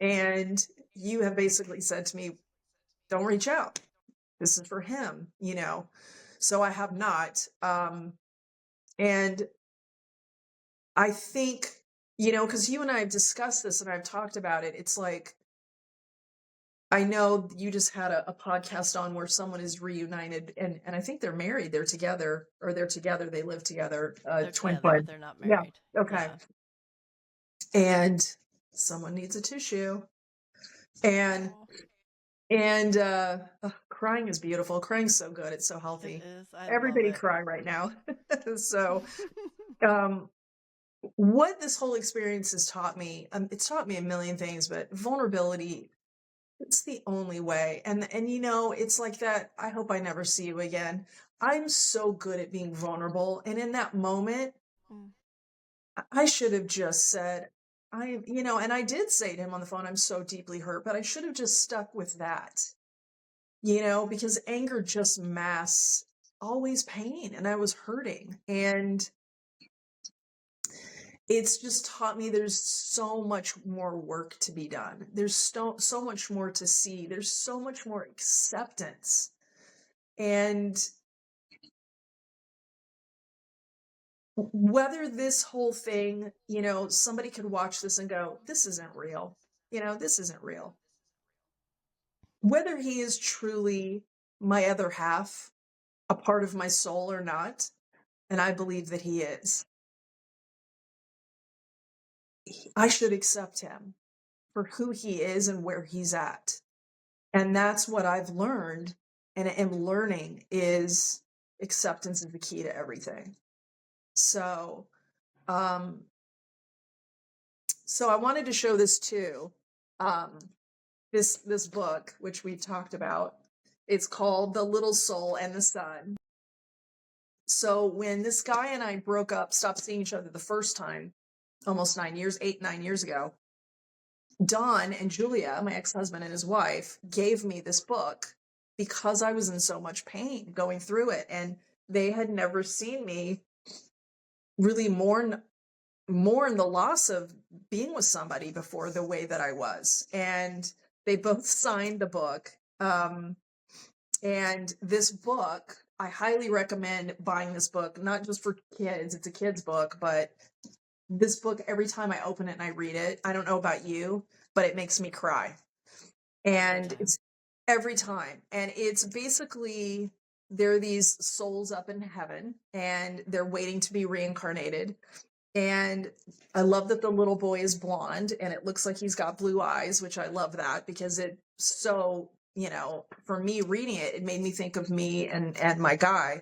And you have basically said to me, don't reach out. This is for him, So I have not. And I think, because you and I have discussed this and I've talked about it, it's like, I know you just had a podcast on where someone is reunited and I think they're married. They're together, they live together, They're twin together, but flame. they're not Yeah. married. Okay. Yeah. And someone needs a tissue. And Oh. And crying is beautiful. Crying's so good. It's so healthy. It is. I love Everybody it. cry right now. So, what this whole experience has taught me, it's taught me a million things, but vulnerability, it's the only way. And it's like that. I hope I never see you again. I'm so good at being vulnerable. And in that moment, Mm. I should have just said, and I did say to him on the phone, I'm so deeply hurt, but I should have just stuck with that. Because anger just masks always pain and I was hurting. And it's just taught me there's so much more work to be done. There's so much more to see. There's so much more acceptance. And whether this whole thing, somebody could watch this and go, this isn't real. This isn't real. Whether he is truly my other half, a part of my soul or not, and I believe that he is, I should accept him for who he is and where he's at. And that's what I've learned and am learning is acceptance is the key to everything. So, so I wanted to show this too. This book, which we've talked about, it's called The Little Soul and the Sun. So when this guy and I broke up, stopped seeing each other the first time, almost 9 years ago, Don and Julia, my ex-husband and his wife, gave me this book because I was in so much pain going through it. And they had never seen me really mourn the loss of being with somebody before the way that I was. And they both signed the book. And this book, I highly recommend buying this book, not just for kids. It's a kid's book, but this book, every time I open it and I read it, I don't know about you, but it makes me cry. And it's every time. And it's basically, there are these souls up in heaven and they're waiting to be reincarnated. And I love that the little boy is blonde and it looks like he's got blue eyes, which I love that because it so, for me reading it, it made me think of me and my guy.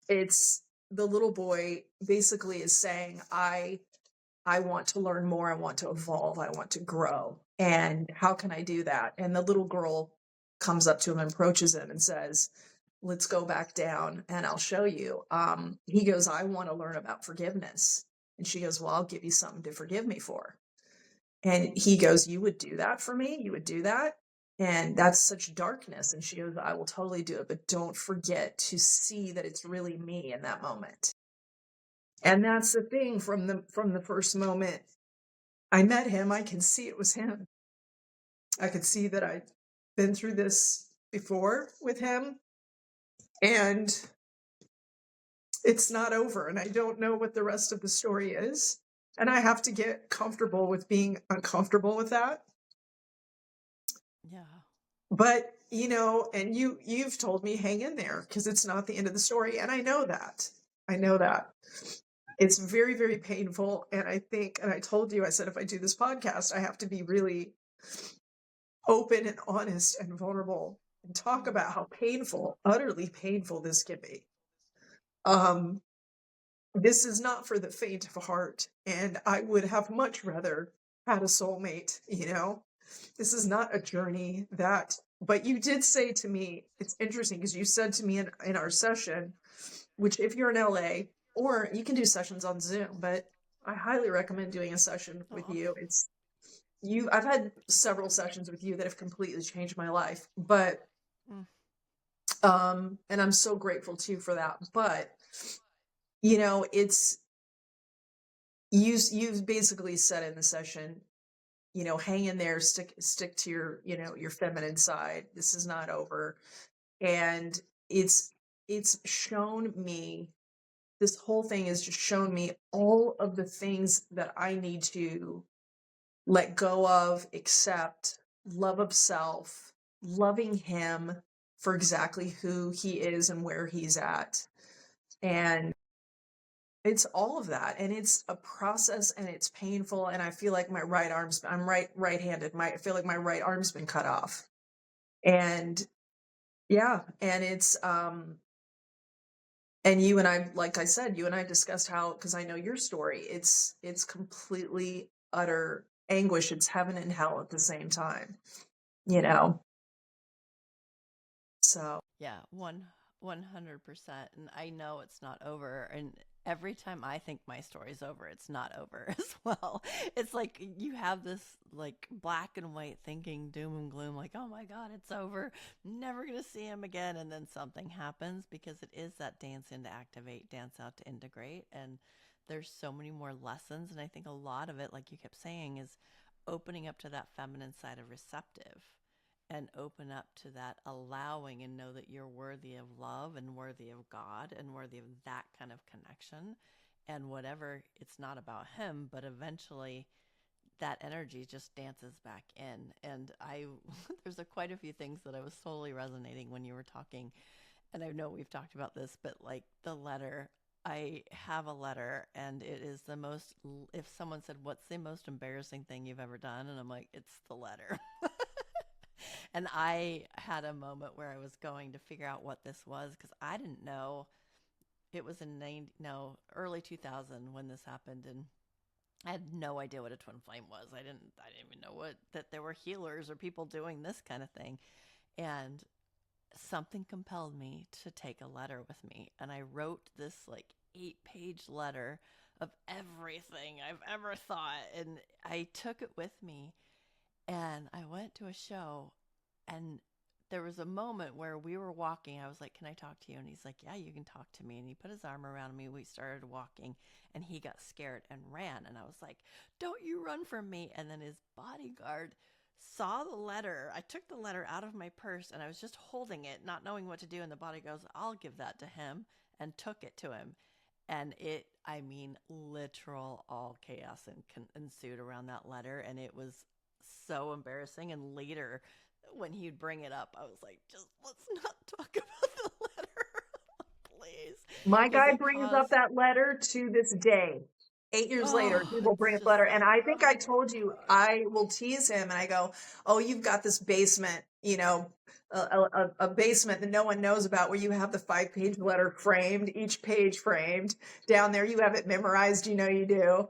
It's the little boy basically is saying, I I want to learn more. I want to evolve. I want to grow. And how can I do that? And the little girl comes up to him and approaches him and says, let's go back down and I'll show you. He goes, I want to learn about forgiveness. And she goes, well, I'll give you something to forgive me for. And he goes, you would do that for me? You would do that? And that's such darkness. And she goes, I will totally do it, but don't forget to see that it's really me in that moment. And that's the thing, from the first moment I met him, I could see it was him. I could see that I'd been through this before with him, and it's not over. And I don't know what the rest of the story is. And I have to get comfortable with being uncomfortable with that. Yeah. But, and you've told me hang in there because it's not the end of the story. And I know that. I know that. It's very, very painful. And I think, and I told you, I said, if I do this podcast, I have to be really open and honest and vulnerable and talk about how painful, utterly painful this can be. This is not for the faint of heart. And I would have much rather had a soulmate, This is not a journey but you did say to me, it's interesting because you said to me in our session, which if you're in LA, or you can do sessions on Zoom, but I highly recommend doing a session with you. I've had several sessions with you that have completely changed my life, but, and I'm so grateful to you for that. But, it's, you've basically said in the session, hang in there, stick to your feminine side. This is not over. And it's shown me, this whole thing has just shown me all of the things that I need to let go of, accept, love of self, loving him for exactly who he is and where he's at. And it's all of that. And it's a process and it's painful. And I feel like my right arm's, I'm right-handed. I feel like my right arm's been cut off. And yeah. And it's, and you and I, like I said, you and I discussed how, because I know your story, it's completely utter anguish. It's heaven and hell at the same time, So Yeah, 100%. And I know it's not over. And every time I think my story's over, it's not over as well. It's like you have this like black and white thinking, doom and gloom, like, oh my God, it's over. Never gonna see him again. And then something happens because it is that dance in to activate, dance out to integrate. And there's so many more lessons. And I think a lot of it, like you kept saying, is opening up to that feminine side of receptive and open up to that allowing and know that you're worthy of love and worthy of God and worthy of that kind of connection. And whatever, it's not about him, but eventually that energy just dances back in. And there's quite a few things that I was totally resonating when you were talking. And I know we've talked about this, but like the letter, I have a letter and it is the most, if someone said, what's the most embarrassing thing you've ever done? And I'm like, it's the letter. And I had a moment where I was going to figure out what this was because I didn't know it was in early 2000 when this happened, and I had no idea what a twin flame was. I didn't even know that there were healers or people doing this kind of thing. And something compelled me to take a letter with me, and I wrote this like 8-page letter of everything I've ever thought, and I took it with me and I went to a show, and there was a moment where we were walking. I was like, can I talk to you? And he's like, yeah, you can talk to me. And he put his arm around me. We started walking and he got scared and ran. And I was like, don't you run from me. And then his bodyguard saw the letter. I took the letter out of my purse and I was just holding it, not knowing what to do. And the body goes, I'll give that to him, and took it to him. And literal all chaos ensued around that letter. And it was so embarrassing. And later, when he'd bring it up, I was like, just let's not talk about the letter, please. my Because guy it brings up caused, that letter to this day. 8 years later, he will it's bring up just letter. And like, I think oh I my told you, God. I will tease him and I go, oh, you've got this basement, a basement that no one knows about, where you have the 5-page letter framed, each page framed down there. You have it memorized. You know, you do.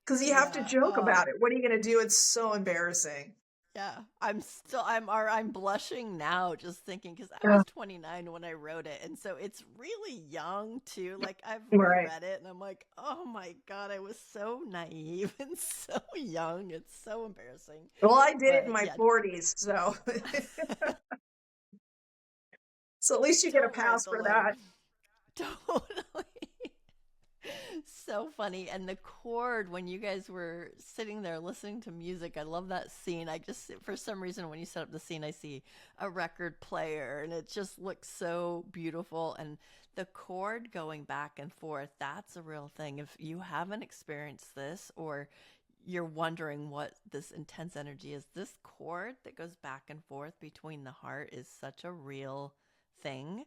because you have to Yeah. joke about it. What are you going to do? It's so embarrassing. Yeah, I'm blushing now just thinking because I Yeah. was 29 when I wrote it, and so it's really young too. Like I've Right. reread it, and I'm like, oh my God, I was so naive and so young. It's so embarrassing. Well, I did it in But my yeah, 40s, so so at least you get a don't write pass the for letter. that. Totally. So funny. And the chord when you guys were sitting there listening to music, I love that scene. I just, for some reason, when you set up the scene, I see a record player and it just looks so beautiful. And the chord going back and forth, that's a real thing. If you haven't experienced this or you're wondering what this intense energy is, this chord that goes back and forth between the heart is such a real thing.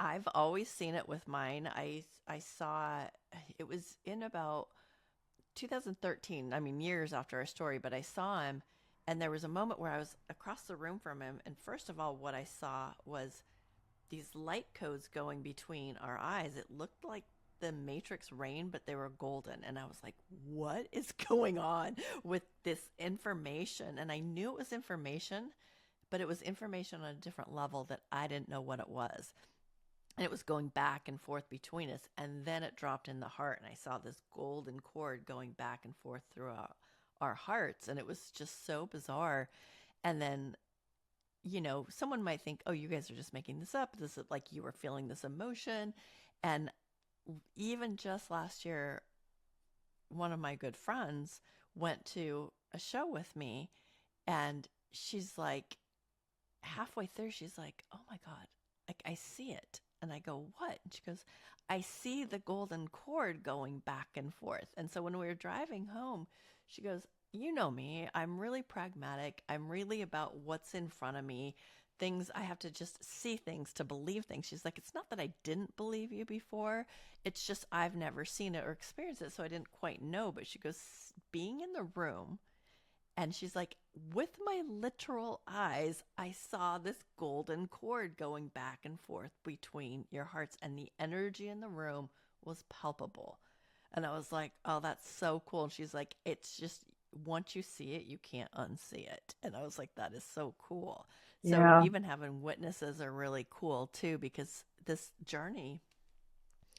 I've always seen it with mine. I saw it was in about 2013. I mean, years after our story, but I saw him, and there was a moment where I was across the room from him, and first of all, what I saw was these light codes going between our eyes. It looked like the Matrix rain, but they were golden, and I was like, "What is going on with this information?" And I knew it was information, but it was information on a different level that I didn't know what it was, and it was going back and forth between us, and then it dropped in the heart, and I saw this golden cord going back and forth through our hearts, and it was just so bizarre. And then, someone might think, oh, you guys are just making this up, this is like you were feeling this emotion. And even just last year, one of my good friends went to a show with me, and she's like, halfway through, she's like, "Oh my God, like I see it." And I go, "What?" And she goes, "I see the golden cord going back and forth." And so when we were driving home, she goes, "You know me, I'm really pragmatic. I'm really about what's in front of me. Things, I have to just see things to believe things." She's like, "It's not that I didn't believe you before. It's just I've never seen it or experienced it, so I didn't quite know." But she goes, "Being in the room," and she's like, "With my literal eyes, I saw this golden cord going back and forth between your hearts, and the energy in the room was palpable." And I was like, "Oh, that's so cool." And she's like, "It's just once you see it, you can't unsee it." And I was like, "That is so cool." So Yeah. even having witnesses are really cool too, because this journey,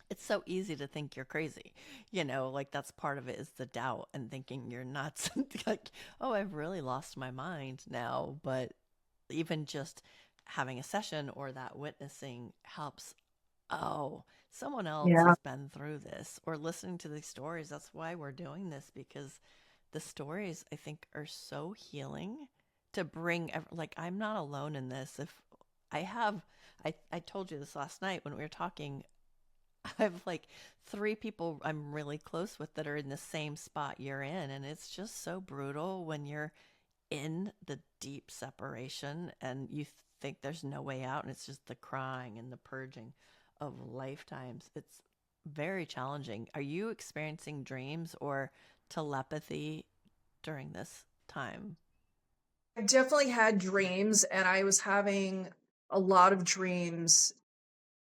it's so easy to think you're crazy. Like that's part of it is the doubt and thinking you're nuts. Like, oh, I've really lost my mind now. But even just having a session or that witnessing helps. Oh, someone else Yeah. has been through this, or listening to these stories. That's why we're doing this, because the stories I think are so healing to bring, like, I'm not alone in this. If I have, I told you this last night when we were talking. I have like three people I'm really close with that are in the same spot you're in. And it's just so brutal when you're in the deep separation and you think there's no way out. And it's just the crying and the purging of lifetimes. It's very challenging. Are you experiencing dreams or telepathy during this time? I definitely had dreams, and I was having a lot of dreams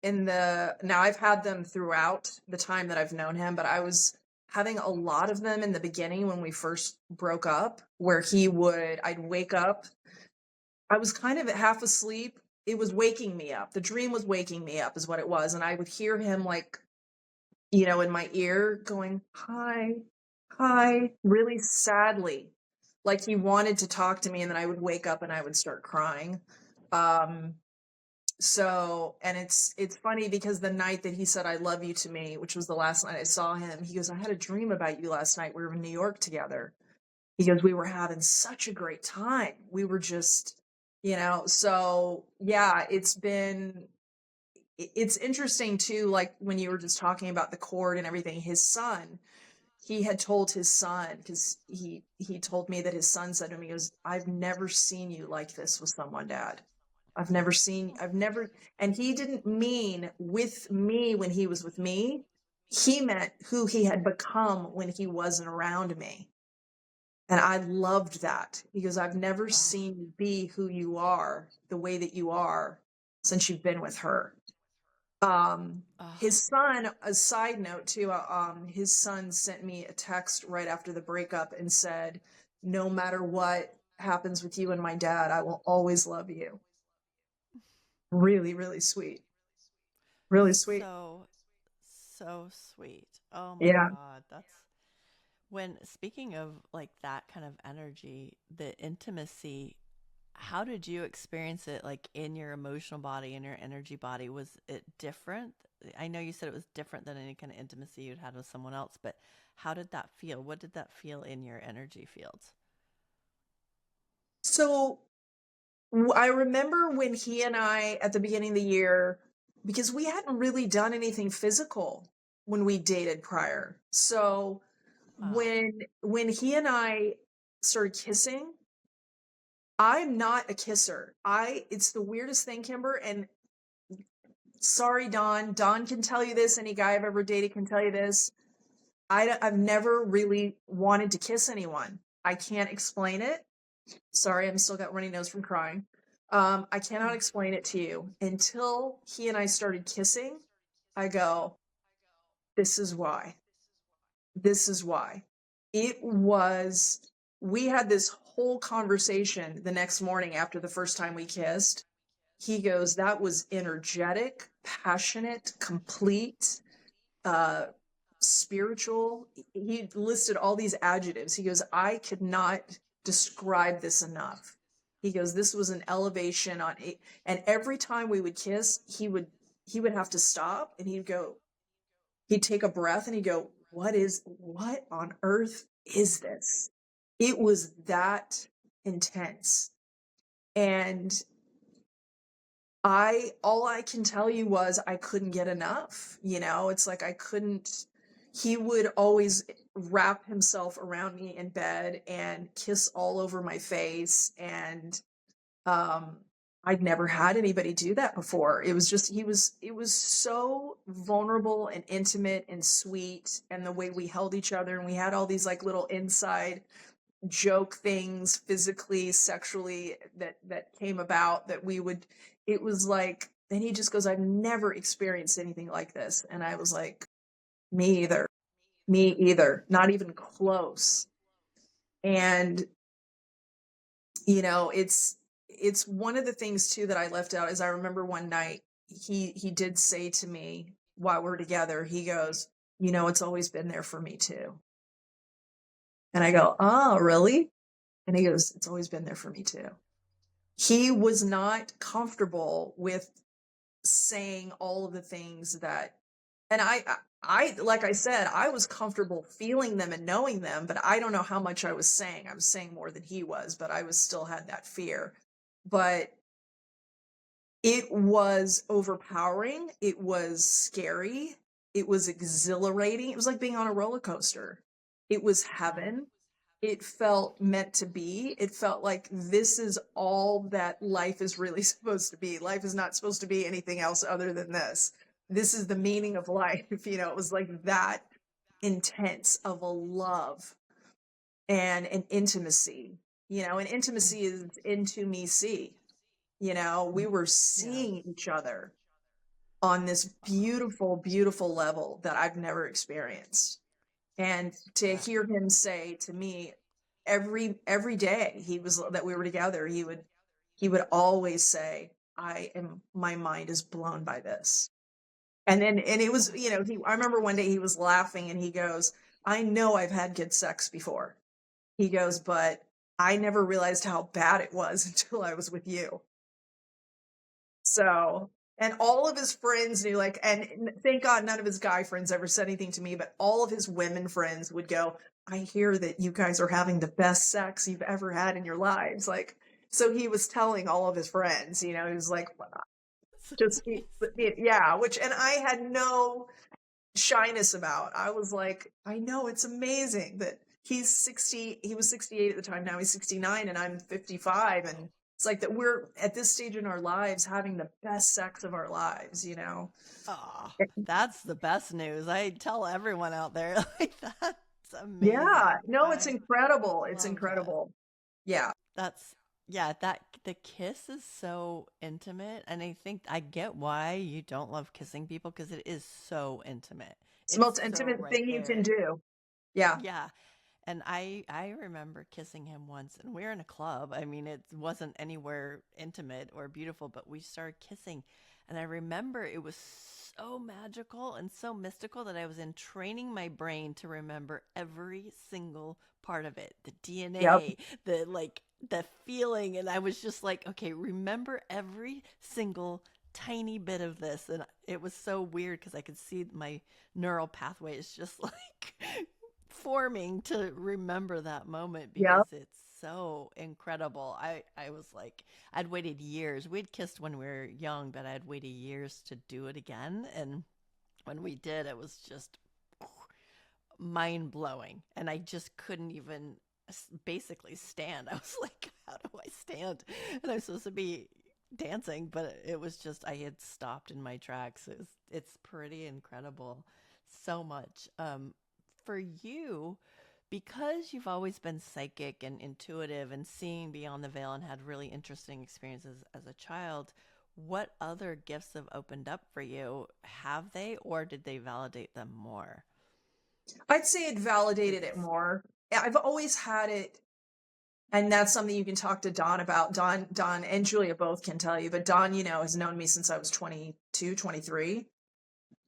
now I've had them throughout the time that I've known him, but I was having a lot of them in the beginning when we first broke up, where I'd wake up. I was kind of half asleep. It was waking me up. The dream was waking me up, is what it was. And I would hear him, like, in my ear going, "Hi, hi," really sadly, like he wanted to talk to me. And then I would wake up and I would start crying. Um, and it's funny because the night that he said "I love you" to me, which was the last night I saw him, he goes, "I had a dream about you last night. We were in New York together." He goes, "We were having such a great time. We were just, so yeah, it's interesting too, like when you were just talking about the cord and everything, he had told his son, because he told me that his son said to him, he goes, "I've never seen you like this with someone, Dad. I've never," and he didn't mean with me when he was with me. He meant who he had become when he wasn't around me. And I loved that, because "I've never Oh, seen you be who you are, the way that you are, since you've been with her." Oh, His son, a side note too, his son sent me a text right after the breakup and said, no matter what happens with you and my dad, I will always love you. Really, really sweet. Really sweet. so, so sweet. Oh my Yeah. God. That's when, speaking of like that kind of energy, the intimacy, how did you experience it like in your emotional body, in your energy body? Was it different? I know you said it was different than any kind of intimacy you'd had with someone else, but how did that feel? What did that feel in your energy fields? So I remember when he and I, at the beginning of the year, because we hadn't really done anything physical when we dated prior. So Wow. when he and I started kissing, I'm not a kisser. It's the weirdest thing, Kimber. And sorry, Don. Don can tell you this. Any guy I've ever dated can tell you this. I've never really wanted to kiss anyone. I can't explain it. Sorry, I'm still got runny nose from crying. I cannot Mm. explain it to you until he and I started kissing. I go, this is why. This is why. It was, we had this whole conversation the next morning after the first time we kissed. He goes, that was energetic, passionate, complete, uh, spiritual. He listed all these adjectives. He goes, I could not describe this enough. He goes, this was an elevation on it. And every time we would kiss, he would have to stop and he'd go, he'd take a breath and he'd go, what on earth is this? It was that intense. And all I can tell you was I couldn't get enough. It's like he would always wrap himself around me in bed and kiss all over my face. And, um, I'd never had anybody do that before. It was so vulnerable and intimate and sweet. And the way we held each other, and we had all these like little inside joke things physically, sexually, that came about, that we would, it was like, and he just goes, I've never experienced anything like this. And I was like, me either. Me either. Not even close. And it's one of the things too that I left out is I remember one night he did say to me while we're together, he goes, it's always been there for me too. And I go, oh, really? And he goes, it's always been there for me too. He was not comfortable with saying all of the things that, and like I said, I was comfortable feeling them and knowing them, but I don't know how much I was saying. I was saying more than he was, but I was still had that fear. But it was overpowering. It was scary. It was exhilarating. It was like being on a roller coaster. It was Wow. heaven. It felt meant to be. It felt like this is all that life is really supposed to be. Life is not supposed to be anything else other than this. This is the meaning of life. It was like that intense of a love and an intimacy. And Mm. intimacy is into me see. We were Yeah. seeing each other on this Oh, beautiful, beautiful level that I've never experienced. And to yeah. hear him say to me every day he was that we were together, he would always say, my mind is blown by this. And it was, Oh, I remember one day he was laughing and he goes, I know I've had good sex before. He goes, but I never realized how bad it was until I was with you. So, and all of his friends knew, like, and thank God none of his guy friends ever said anything to me, but all of his women friends would go, I hear that you guys are having the best sex you've ever had in your lives. Like, so he was telling all of his friends, he was like, so just, nice. yeah, which, and I had no shyness about. I was like, I know it's amazing that he was 68 at the time, now he's 69 and I'm 55, and it's like that we're at this stage in our lives having the best sex of our lives. Oh, that's the best news. I tell everyone out there like that's Yeah, amazing. no, it's I incredible. It's love that. incredible. Yeah. That's Yeah, that the kiss is so intimate, and I think I get why you don't love kissing people because it is so intimate. It's the It's most so intimate right thing you can there. do. Yeah. Yeah. And I remember kissing him once, and we were in a club. I mean, it wasn't anywhere intimate or beautiful, but we started kissing. And I remember it was so magical and so mystical that I was entraining my brain to remember every single part of it, the Yep. DNA, the like the feeling. And I was just like, okay, remember every single tiny bit of this. And it was so weird because I could see my neural pathways just like forming to remember that moment Yep. because it's so incredible. I was like, I'd waited years. We'd kissed when we were young, but I'd waited years to do it again. And when we did, it was just mind blowing. And I just couldn't even basically stand. I was like, how do I stand? And I'm supposed to be dancing, but it was just, I had stopped in my tracks. It's pretty incredible. So much. For you, because you've always been psychic and intuitive and seeing beyond the veil and had really interesting experiences as a child, what other gifts have opened up for you? Have they, or did they validate them more? I'd say it validated it Biggest. more. I've always had it, and that's something you can talk to Don about. Don and Julia both can tell you, but Don, has known me since I was 22, 23.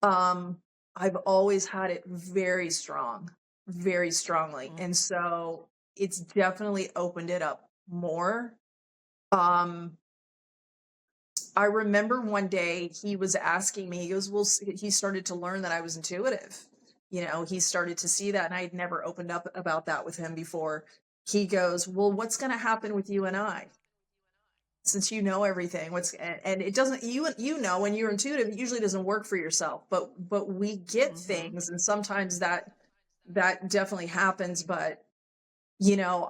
Um, I've always had it very strong, very strongly. Mm-hmm. And so it's definitely opened it up more. Um, I remember one day he was asking me, he goes, well, he started to learn that I was intuitive. He started to see that, and I'd never opened up about that with him before. He goes, well, what's going to happen with you and I? Since you know everything, and it doesn't, when you're intuitive, it usually doesn't work for yourself, but we get Mm-hmm. things, and sometimes that definitely happens. But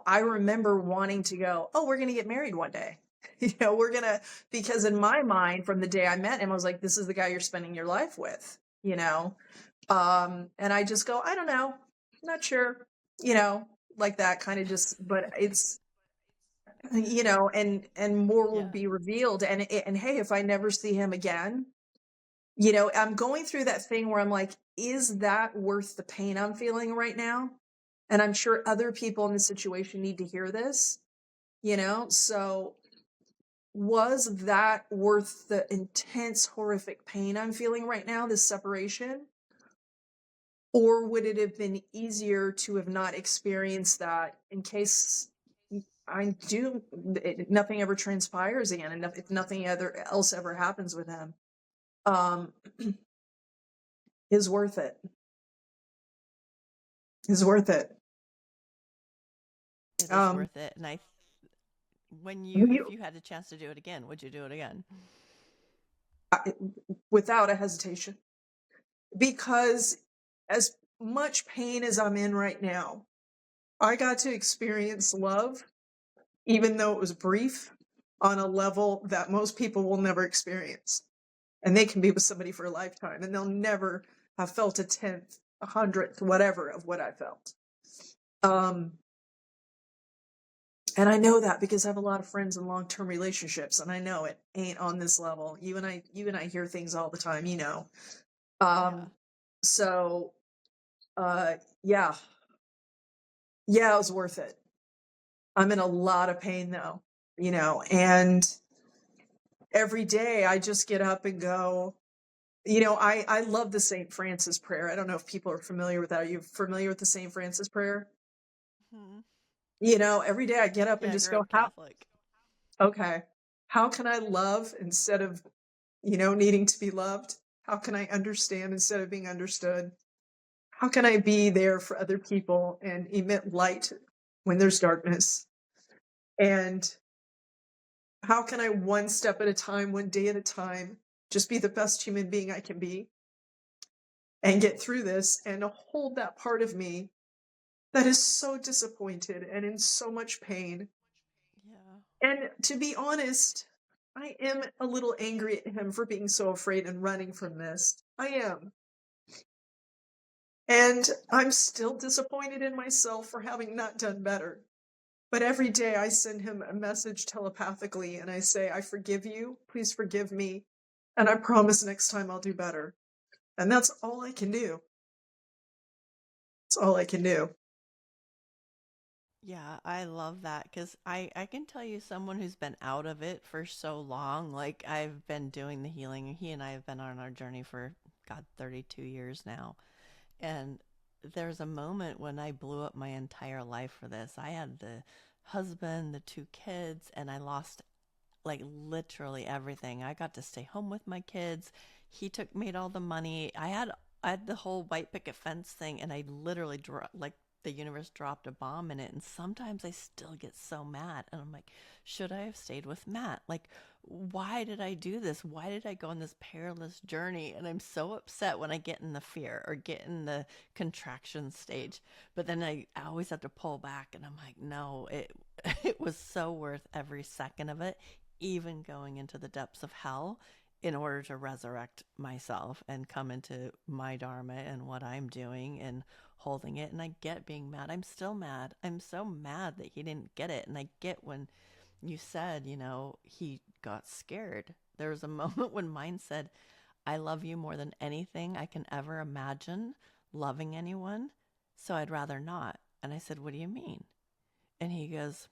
I remember wanting to go, oh, we're going to get married one day. We're going to, because in my mind, from the day I met him, I was like, this is the guy you're spending your life with, and I just go, I don't know, not sure, you know, like that kind of just, but it's, and more will Yeah. be revealed. And hey, if I never see him again, I'm going through that thing where I'm like, is that worth the pain I'm feeling right now? And I'm sure other people in the situation need to hear this, so was that worth the intense, horrific pain I'm feeling right now, this separation? Or would it have been easier to have not experienced that in case nothing ever transpires again, and if nothing else ever happens with him, um, is worth it. Is worth it. It is Um, worth it. And if you, you had a chance to do it again, would you do it again? I, without a hesitation, because as much pain as I'm in right now, I got to experience love, even though it was brief, on a level that most people will never experience. And they can be with somebody for a lifetime, and they'll never have felt a tenth, a hundredth, whatever of what I felt. Um, and I know that because I have a lot of friends in long-term relationships, and I know it ain't on this level. You and I hear things all the time, Yeah. Um, so, yeah, yeah, it was worth it. I'm in a lot of pain though, and every day I just get up and go, I love the St. Francis prayer. I don't know if people are familiar with that. Are you familiar with the St. Francis prayer? Hmm. Every day I get up and Yeah, I just grew go, up Catholic. okay, how can I love instead of, needing to be loved? How can I understand instead of being understood? How can I be there for other people and emit light when there's darkness? And how can I, one step at a time, one day at a time, just be the best human being I can be and get through this and hold that part of me that is so disappointed and in so much pain. Yeah. And to be honest, I am a little angry at him for being so afraid and running from this. I am. And I'm still disappointed in myself for having not done better. But every day I send him a message telepathically and I say, I forgive you. Please forgive me. And I promise next time I'll do better. And that's all I can do. That's all I can do. Yeah, I love that because I can tell you someone who's been out of it for so long. Like I've been doing the healing. He and I have been on our journey for, God, 32 years now. And there's a moment when I blew up my entire life for this. I had the husband, the two kids, and I lost like literally everything. I got to stay home with my kids. He took made all the money. I had the whole white picket fence thing, and I literally like the universe dropped a bomb in it. And sometimes I still get so mad, and I'm like, should I have stayed with Matt? Like, why did I do this? Why did I go on this perilous journey? And I'm so upset when I get in the fear or get in the contraction stage. But then I always have to pull back, and I'm like, no, it it was so worth every second of it, even going into the depths of hell in order to resurrect myself and come into my dharma and what I'm doing and holding it. And I get being mad. I'm still mad. I'm so mad that he didn't get it. And I get when you said, he got scared. There was a moment when mine said, I love you more than anything I can ever imagine loving anyone. So I'd rather not. And I said, what do you mean? And he goes,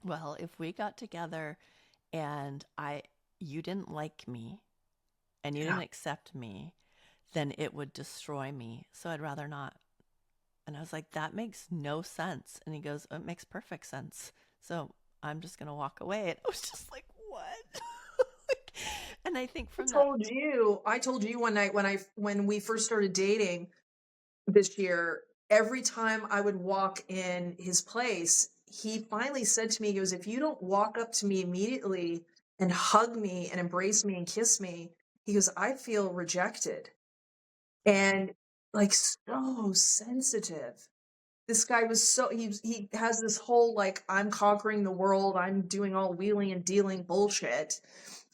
well, if we got together and you didn't like me and you Yeah. didn't accept me, then it would destroy me. So I'd rather not. And I was like, that makes no sense. And he goes, it makes perfect sense. So I'm just going to walk away. And I was just like, what? And I think from that, I told you one night when we first started dating this year, every time I would walk in his place, he finally said to me, he goes, if you don't walk up to me immediately and hug me and embrace me and kiss me, he goes, I feel rejected. And like so sensitive. This guy was he has this whole like I'm conquering the world, I'm doing all wheeling and dealing bullshit.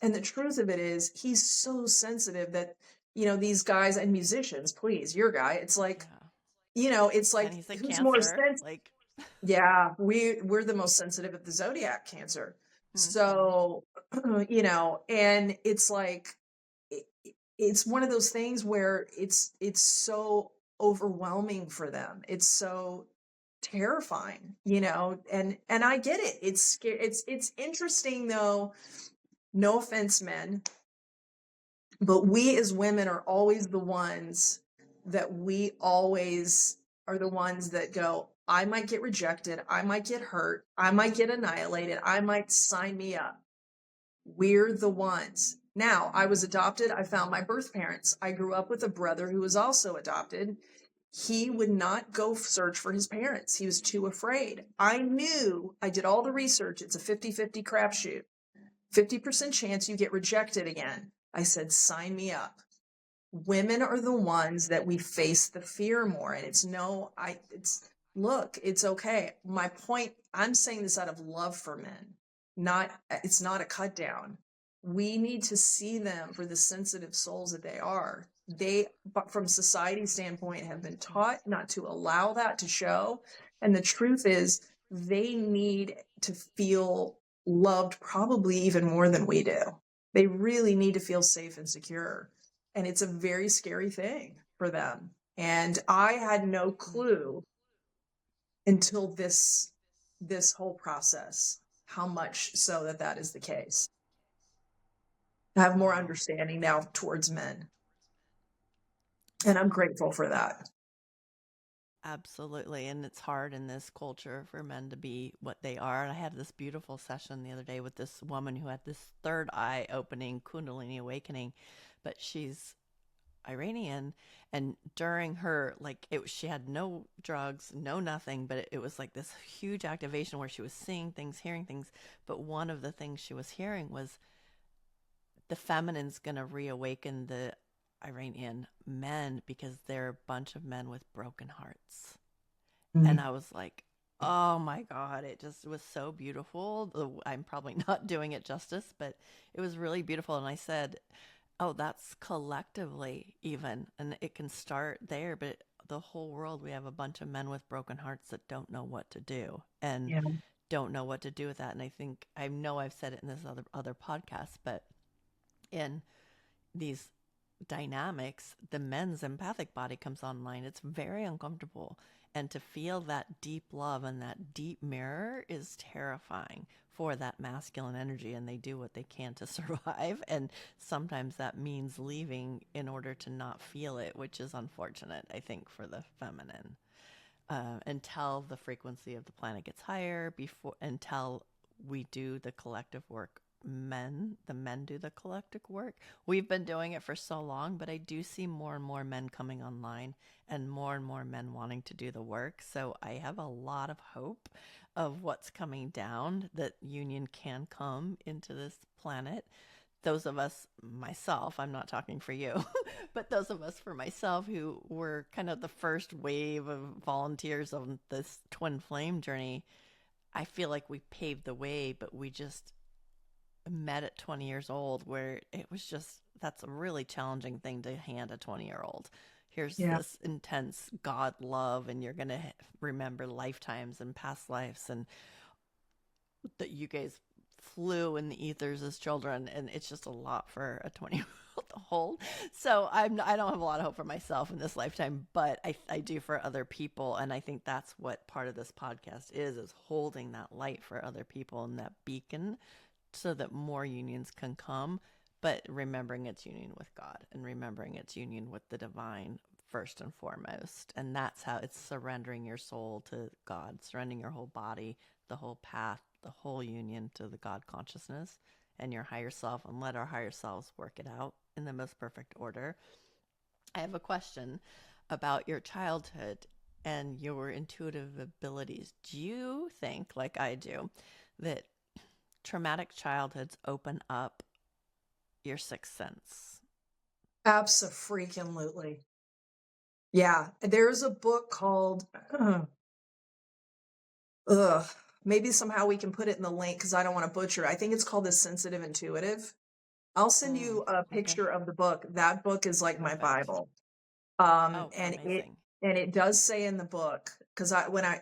And the truth of it is he's so sensitive that these guys and musicians, please, your guy, it's like, yeah. it's And like he said who's more cancer. sensitive? Like, Yeah, we're the most sensitive of the zodiac cancer. mm-hmm. So, and it's like it, it's one of those things where it's so overwhelming for them. It's so terrifying, and I get it. It's scary. It's interesting though. No offense, men, but we as women are always the ones that we always are the ones that go, I might get rejected, I might get hurt, I might get annihilated, I might sign me up. We're the ones. Now, I was adopted. I found my birth parents. I grew up with a brother who was also adopted. He would not go search for his parents. He was too afraid. I knew, I did all the research. It's a 50-50 crapshoot. 50% chance you get rejected again. I said, sign me up. Women are the ones that we face the fear more. And look, it's okay. My point, I'm saying this out of love for men, it's not a cut down. We need to see them for the sensitive souls that they are. But from society standpoint, have been taught not to allow that to show. And the truth is, they need to feel loved probably even more than we do. They really need to feel safe and secure. And it's a very scary thing for them. And I had no clue until this whole process how much so that is the case. I have more Wow. understanding now towards men, and I'm grateful for that. Absolutely. And it's hard in this culture for men to be what they are. And I had this beautiful session the other day with this woman who had this third eye opening, Kundalini awakening, but she's Iranian. And during her, like, she had no drugs, no nothing, but it was like this huge activation where she was seeing things, hearing things. But one of the things she was hearing was the feminine's going to reawaken the Iranian men because they're a bunch of men with broken hearts. And Mm. I was like, oh my God, it just was so beautiful. I'm probably not doing it justice, but it was really beautiful. And I said, oh, that's collectively even. And it can start there, but the whole world, we have a bunch of men with broken hearts that don't know what to do. And Yeah. don't know what to do with that. And I know I've said it in this other podcast, but in these dynamics, the men's empathic body comes online. It's very uncomfortable. And to feel that deep love and that deep mirror is terrifying for that masculine energy. And they do what they can to survive. And sometimes that means leaving in order to not feel it, which is unfortunate, I think, for the feminine. Until the frequency of the planet gets higher, until we do the collective work, the men do the collective work. We've been doing it for so long, but I do see more and more men coming online and more men wanting to do the work. So I have a lot of hope of what's coming down, that union can come into this planet. Those of us, myself, I'm not talking for you, but those of us for myself who were kind of the first wave of volunteers on this twin flame journey, I feel like we paved the way, but we just met at 20 years old, where it was just, that's a really challenging thing to hand a 20-year-old. Here's Yeah. this intense God love, and you're going to remember lifetimes and past lives, and that you guys flew in the ethers as children, and it's just a lot for a 20-year-old to hold. So I don't have a lot of hope for myself in this lifetime, but I do for other people. And I think that's what part of this podcast is holding that light for other people and that beacon, so that more unions can come, but remembering its union with God and remembering its union with the divine first and foremost. And that's how it's surrendering your soul to God, surrendering your whole body, the whole path, the whole union to the God consciousness and your higher self, and let our higher selves work it out in the most perfect order. I have a question about your childhood and your intuitive abilities. Do you think, like I do, that traumatic childhoods open up your sixth sense? Abso-freaking-lutely. Yeah. There's a book called, ugh, maybe somehow we can put it in the link because I don't want to butcher it. I think it's called The Sensitive Intuitive. I'll send you a Okay, picture of the book. That book is like my perfect. Bible. Oh, And amazing. it does say in the book, because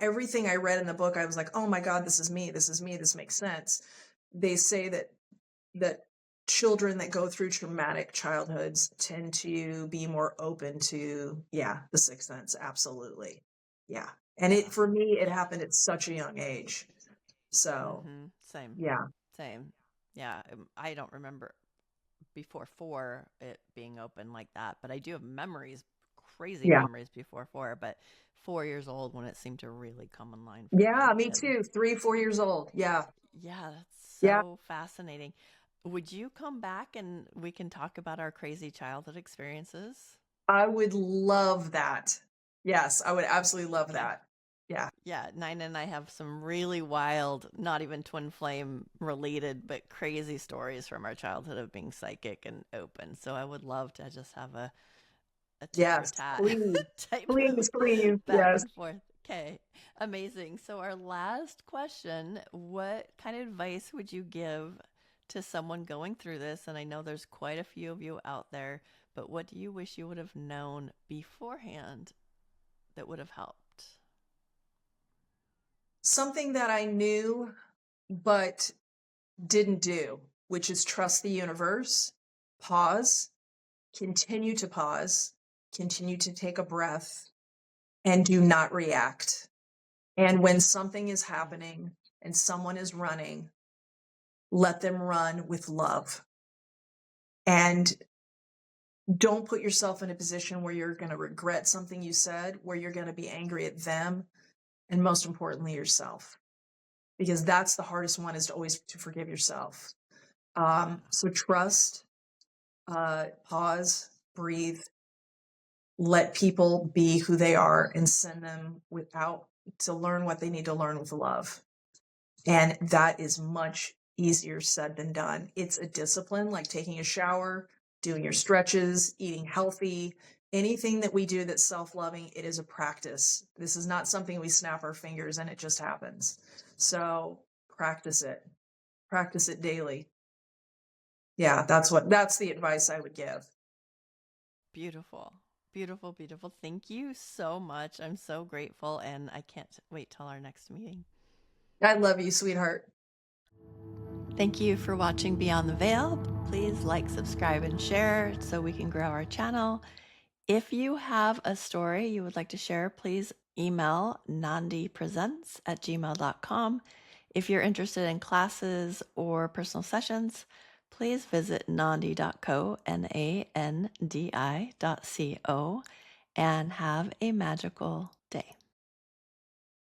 everything I read in the book, I was like, oh my God, this is me. This is me. This makes sense. They say that children that go through traumatic childhoods tend to be more open to, yeah, the sixth sense. Absolutely. Yeah. And Yeah, for me, it yeah. happened at such a young age. So Same, yeah, same. Yeah, I don't remember before four it being open like that, but I do have memories, crazy yeah, memories before four, but 4 years old when it seemed to really come in line for yeah, me. me And too. 3, 4 years old. Yeah. yeah, that's Yeah. so fascinating. Would you come back and we can talk about our crazy childhood experiences? I would love that. Yes, I would absolutely love Okay. that. Yeah. Yeah, Nina and I have some really wild, not even twin flame related, but crazy stories from our childhood of being psychic and open. So I would love to just have a tit for Yes, tat please. type of Please, please. back Yes. and forth. Okay, amazing. So, our last question: what kind of advice would you give to someone going through this? And I know there's quite a few of you out there, but what do you wish you would have known beforehand that would have helped? Something that I knew but didn't do, which is trust the universe, pause, continue to take a breath, and do not react. And when something is happening and someone is running, let them run with love. And don't put yourself in a position where you're going to regret something you said, where you're going to be angry at them, and most importantly, yourself, because that's the hardest one, is to always to forgive yourself. Yeah, So trust, pause, breathe, let people be who they are, and send them without to learn what they need to learn with love. And that is much easier said than done. It's a discipline, like taking a shower, doing your stretches, eating healthy. Anything that we do that's self-loving, it is a practice. This is not something we snap our fingers and it just happens. So practice it. Practice it daily. Yeah, that's the advice I would give. beautiful. Beautiful, beautiful. Thank you so much. I'm so grateful, and I can't wait till our next meeting. I love you, sweetheart. Thank you for watching Beyond the Veil. Please like, subscribe, and share so we can grow our channel. If you have a story you would like to share, please email nandipresents@gmail.com. If you're interested in classes or personal sessions, please visit nandi.co, Nandi.co, and have a magical day.